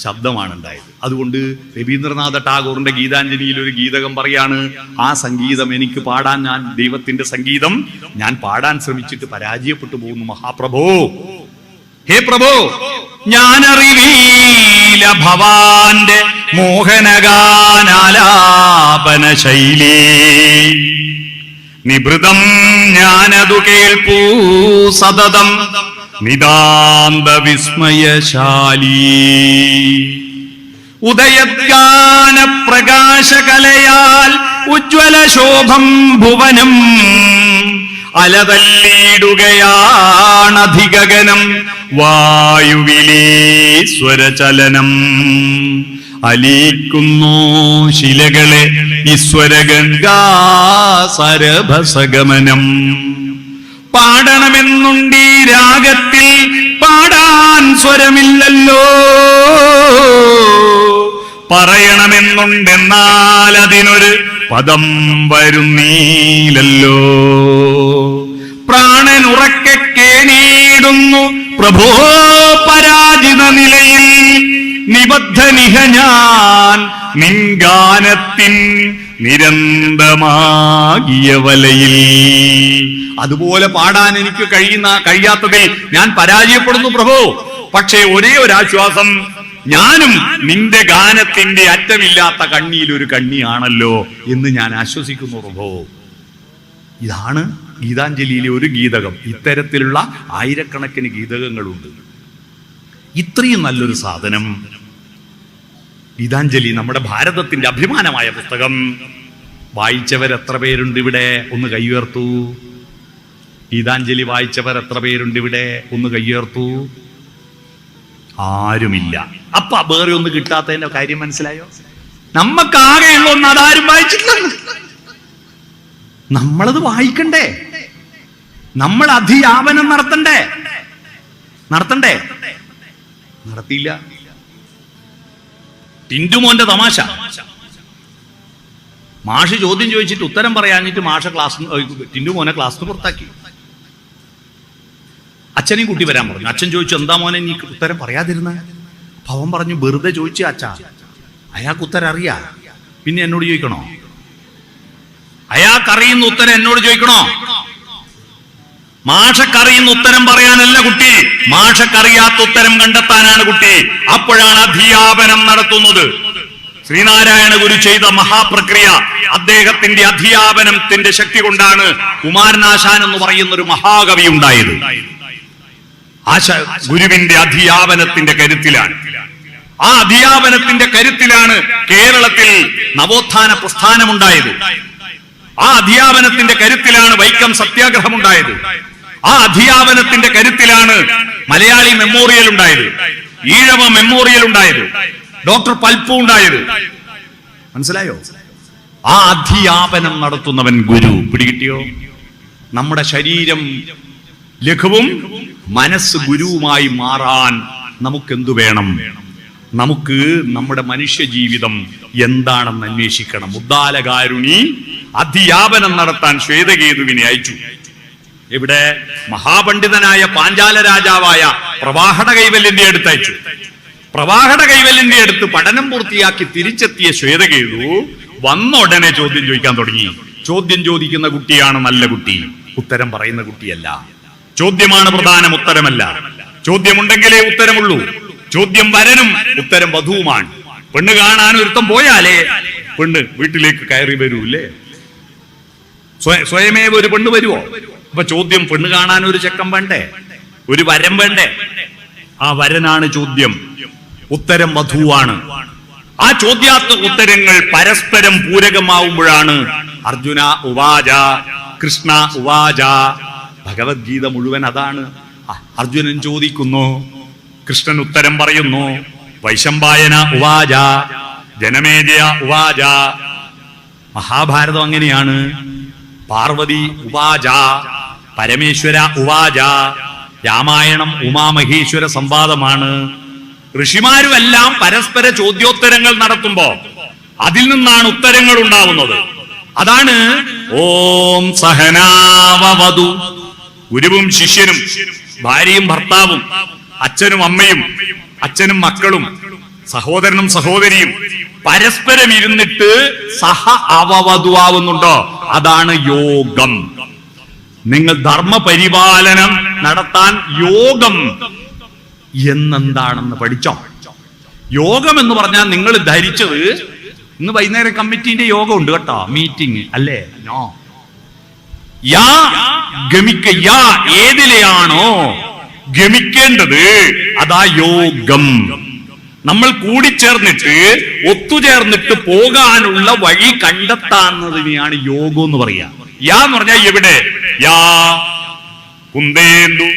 S1: ശബ്ദമാണ് ഉണ്ടായത്. അതുകൊണ്ട് രവീന്ദ്രനാഥ ടാഗോറിന്റെ ഗീതാഞ്ജലിയിൽ ഒരു ഗീതകം പറയാണ്, ആ സംഗീതം എനിക്ക് പാടാൻ, ഞാൻ ദൈവത്തിന്റെ സംഗീതം ഞാൻ പാടാൻ ശ്രമിച്ചിട്ട് പരാജയപ്പെട്ടു പോകുന്നു മഹാപ്രഭോ. ഹേ പ്രഭോ, ഞാനറിവീല ഭവാന്റെ മോഹനഗാനാലാപന ശൈലി, നിഭൃതം ഞാനതു കേൾപ്പൂ സതതം നിതാന്ത വിസ്മയശാലീ. ഉദയഗാന പ്രകാശകലയാൽ ഉജ്വല ശോഭം ഭുവനം അലതല്ലിടുകയാണധിഗഗനം വായുവിലീശ്വരചലനം. അലിയിക്കുന്നു ശിലകളെ ഈശ്വരഗംഗാ സരഭസഗമനം. പാടണമെന്നുണ്ടീ രാഗത്തിൽ പാടാൻ സ്വരമില്ലല്ലോ, പറയണമെന്നുണ്ടെന്നാൽ അതിനൊരു പദം വരുന്നീലല്ലോ. പ്രാണനുറക്കെ കേണീടുന്നു പ്രഭോ പരാജിത നിലയിൽ, നിബദ്ധനിഹ ഞാൻ നിൻഗാനത്തിൻ നിരന്തമാകിയ വലയിൽ. അതുപോലെ പാടാൻ എനിക്ക് കഴിയാത്തതിൽ ഞാൻ പരാജയപ്പെടുന്നു പ്രഭു. പക്ഷേ ഒരേ ഒരു ആശ്വാസം, ഞാനും നിന്റെ ഗാനത്തിന്റെ അറ്റമില്ലാത്ത കണ്ണിയിൽ ഒരു കണ്ണിയാണല്ലോ എന്ന് ഞാൻ ആശ്വസിക്കുന്നു പ്രഭു. ഇതാണ് ഗീതാഞ്ജലിയിലെ ഒരു ഗീതകം. ഇത്തരത്തിലുള്ള ആയിരക്കണക്കിന് ഗീതകങ്ങളുണ്ട്. ഇത്രയും നല്ലൊരു സാധനം ഗീതാഞ്ജലി, നമ്മുടെ ഭാരതത്തിന്റെ അഭിമാനമായ പുസ്തകം, വായിച്ചവർ എത്ര പേരുണ്ട് ഇവിടെ? ഒന്ന് കൈയുയർത്തൂ. ഗീതാഞ്ജലി വായിച്ചവർ എത്ര പേരുണ്ട് ഇവിടെ? ഒന്ന് കൈയുയർത്തൂ. ആരുമില്ല. അപ്പൊ വേറെ ഒന്ന് കിട്ടാത്തതിന്റെ കാര്യം മനസ്സിലായോ? നമ്മക്കാകെയുള്ള ഒന്ന് അതാരും വായിച്ചിട്ടില്ലെന്ന്. നമ്മളത് വായിക്കണ്ടേ? നമ്മൾ അധിയാപനം നടത്തണ്ടേ? നടത്തിയില്ല. ടിന്റുമോന്റെ തമാശ. മാഷ് ചോദ്യം ചോദിച്ചിട്ട് ഉത്തരം പറയാഞ്ഞിട്ട് ടിന്റുമോനെ ക്ലാസ്സിന് പുറത്താക്കി. അച്ഛനെയും കൂട്ടി വരാൻ പറഞ്ഞു. അച്ഛൻ ചോദിച്ചു, എന്താ മോനെ നീ ഉത്തരം പറയാതിരുന്ന? അവൻ പറഞ്ഞു, വെറുതെ ചോദിച്ചു അച്ഛാ, അയാൾക്ക് ഉത്തരം അറിയാ, പിന്നെ എന്നോട് ചോദിക്കണോ? അയാൾക്കറിയുന്ന ഉത്തരം എന്നോട് ചോദിക്കണോ? മാഷക്കറിയുന്ന ഉത്തരം പറയാനല്ല കുട്ടി, മാഷക്കറിയാത്ത ഉത്തരം കണ്ടെത്താനാണ് കുട്ടി. അപ്പോഴാണ് അധ്യാപനം നടത്തുന്നത്. ശ്രീനാരായണ ഗുരു ചെയ്ത മഹാപ്രക്രിയ, അദ്ദേഹത്തിന്റെ അധ്യാപനത്തിന്റെ ശക്തി കൊണ്ടാണ് കുമാരനാശാൻ എന്ന് പറയുന്ന ഒരു മഹാകവി ഉണ്ടായത്. ഗുരുവിന്റെ അധ്യാപനത്തിന്റെ കരുത്തിലാണ്. ആ അധ്യാപനത്തിന്റെ കരുത്തിലാണ് കേരളത്തിൽ നവോത്ഥാന പ്രസ്ഥാനമുണ്ടായത്. ആ അധ്യാപനത്തിന്റെ കരുത്തിലാണ് വൈക്കം സത്യാഗ്രഹം ഉണ്ടായത്. ആ അധ്യാപനത്തിന്റെ കരുത്തിലാണ് മലയാളി മെമ്മോറിയൽ ഉണ്ടായത്, ഈഴവ മെമ്മോറിയൽ ഉണ്ടായത്, ഡോക്ടർ പൽപ്പു ഉണ്ടായത്. മനസ്സിലായോ? ആ അധ്യാപനം നടത്തുന്നവൻ ഗുരു. പിടികിട്ടിയോ? നമ്മുടെ ശരീരം ലഘുവും മനസ്സ് ഗുരുവുമായി മാറാൻ നമുക്കെന്തു വേണം? നമുക്ക് നമ്മുടെ മനുഷ്യ ജീവിതം എന്താണെന്ന് അന്വേഷിക്കണം. ഉദ്ദാലകാരുണി അധ്യാപനം നടത്താൻ ശ്വേതകേതുവിനെ അയച്ചു. ഇവിടെ മഹാപണ്ഡിതനായ പാഞ്ചാല രാജാവായ പ്രവാഹട കൈവല്യന്റെ അടുത്ത് അയച്ചു. പ്രവാഹട കൈവല്യന്റെ അടുത്ത് പഠനം പൂർത്തിയാക്കി തിരിച്ചെത്തിയ ശ്വേതകേതു വന്ന ഉടനെ ചോദ്യം ചോദിക്കാൻ തുടങ്ങി. ചോദ്യം ചോദിക്കുന്ന കുട്ടിയാണ് നല്ല കുട്ടി, ഉത്തരം പറയുന്ന കുട്ടിയല്ല. ചോദ്യമാണ് പ്രധാനം, ഉത്തരമല്ല. ചോദ്യമുണ്ടെങ്കിലേ ഉത്തരമുള്ളൂ. ചോദ്യം വരനും ഉത്തരം വധുവുമാണ്. പെണ്ണ് കാണാൻ ഒരുത്തം പോയാലേ പെണ്ണ് വീട്ടിലേക്ക് കയറി വരൂല്ലേ? സ്വയമേവ ഒരു പെണ്ണ് വരുവോ? അപ്പൊ ചോദ്യം, പെണ്ണ് കാണാൻ ഒരു ചെക്കൻ വേണ്ടേ? ഒരു വരം വേണ്ടേ? ആ വരനാണ് ചോദ്യം, ഉത്തരം വധുവാണ്. ആ ചോദ്യാർത്ഥ ഉത്തരങ്ങൾ പരസ്പരം പൂരകമാവുമ്പോഴാണ് അർജുന ഉവാച, കൃഷ്ണ ഉവാച. ഭഗവത്ഗീത മുഴുവൻ അതാണ്. അർജുനൻ ചോദിക്കുന്നു, കൃഷ്ണൻ ഉത്തരം പറയുന്നു. വൈശമ്പായന ഉവാച, ജനമേജയ ഉവാച. മഹാഭാരതം അങ്ങനെയാണ്. പാർവതി ഉവാച, പരമേശ്വര ഉവാച. രാമായണം ഉമാമഹേശ്വര സംവാദമാണ്. ഋഷിമാരുമെല്ലാം പരസ്പര ചോദ്യോത്തരങ്ങൾ നടത്തുമ്പോ അതിൽ നിന്നാണ് ഉത്തരങ്ങൾ ഉണ്ടാവുന്നത്. അതാണ് ഓം സഹനാവവതു. ഗുരുവും ശിഷ്യനും, ഭാര്യയും ഭർത്താവും, അച്ഛനും അമ്മയും, അച്ഛനും മക്കളും, സഹോദരനും സഹോദരിയും പരസ്പരം ഇരുന്നിട്ട് സഹ അവവധുവാവുന്നുണ്ടോ? അതാണ് യോഗം. നിങ്ങൾ ധർമ്മപരിപാലനം നടത്താൻ യോഗം എന്നെന്താണെന്ന് പഠിച്ചോ? യോഗം എന്ന് പറഞ്ഞാൽ നിങ്ങൾ ധരിച്ചത് ഇന്ന് വൈകുന്നേരം കമ്മിറ്റിന്റെ യോഗം ഉണ്ട് കേട്ടോ, മീറ്റിംഗ് അല്ലേ? നോ. യാ ഗമിക്ക, യാ ഏതിലെയാണോ ഗമിക്കേണ്ടത് അതാ യോഗം. നമ്മൾ കൂടിച്ചേർന്നിട്ട് ഒത്തുചേർന്നിട്ട് പോകാനുള്ള വഴി കണ്ടെത്താവുന്നതിനെയാണ് യോഗം എന്ന് പറയാ. യാ എന്ന് പറഞ്ഞാൽ എവിടെ? യാ കുന്ദേന്ദു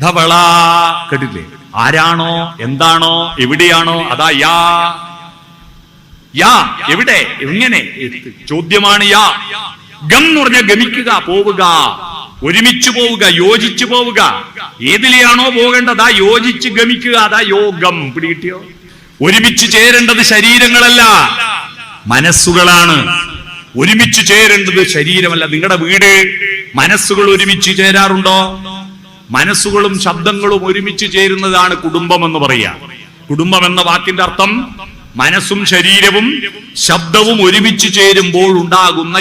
S1: ധവള. കേട്ടില്ലേ? ആരാണോ, എന്താണോ, എവിടെയാണോ അതാ യാ. യാ എവിടെ, എങ്ങനെ ചോദ്യമാണ് യാ. ഗം എന്ന് പറഞ്ഞാൽ ഗമിക്കുക, പോവുക, ഒരുമിച്ച് പോവുക, യോജിച്ചു പോവുക. ഏതിലെയാണോ പോകേണ്ടത് അതാ യോജിച്ച് ഗമിക്കുക, അതാ യോഗം. പിടികിട്ടിയോ? ഒരുമിച്ച് ചേരേണ്ടത് ശരീരങ്ങളല്ല, മനസ്സുകളാണ്. ഒരുമിച്ച് ചേരേണ്ടത് ശരീരമല്ല. നിങ്ങളുടെ വീട് മനസ്സുകൾ ഒരുമിച്ച് ചേരാറുണ്ടോ? മനസ്സുകളും ശബ്ദങ്ങളും ഒരുമിച്ച് ചേരുന്നതാണ് കുടുംബം എന്ന് പറയാ. കുടുംബം എന്ന വാക്കിന്റെ അർത്ഥം മനസ്സും ശരീരവും ശബ്ദവും ഒരുമിച്ച് ചേരുമ്പോൾ ഉണ്ടാകുന്ന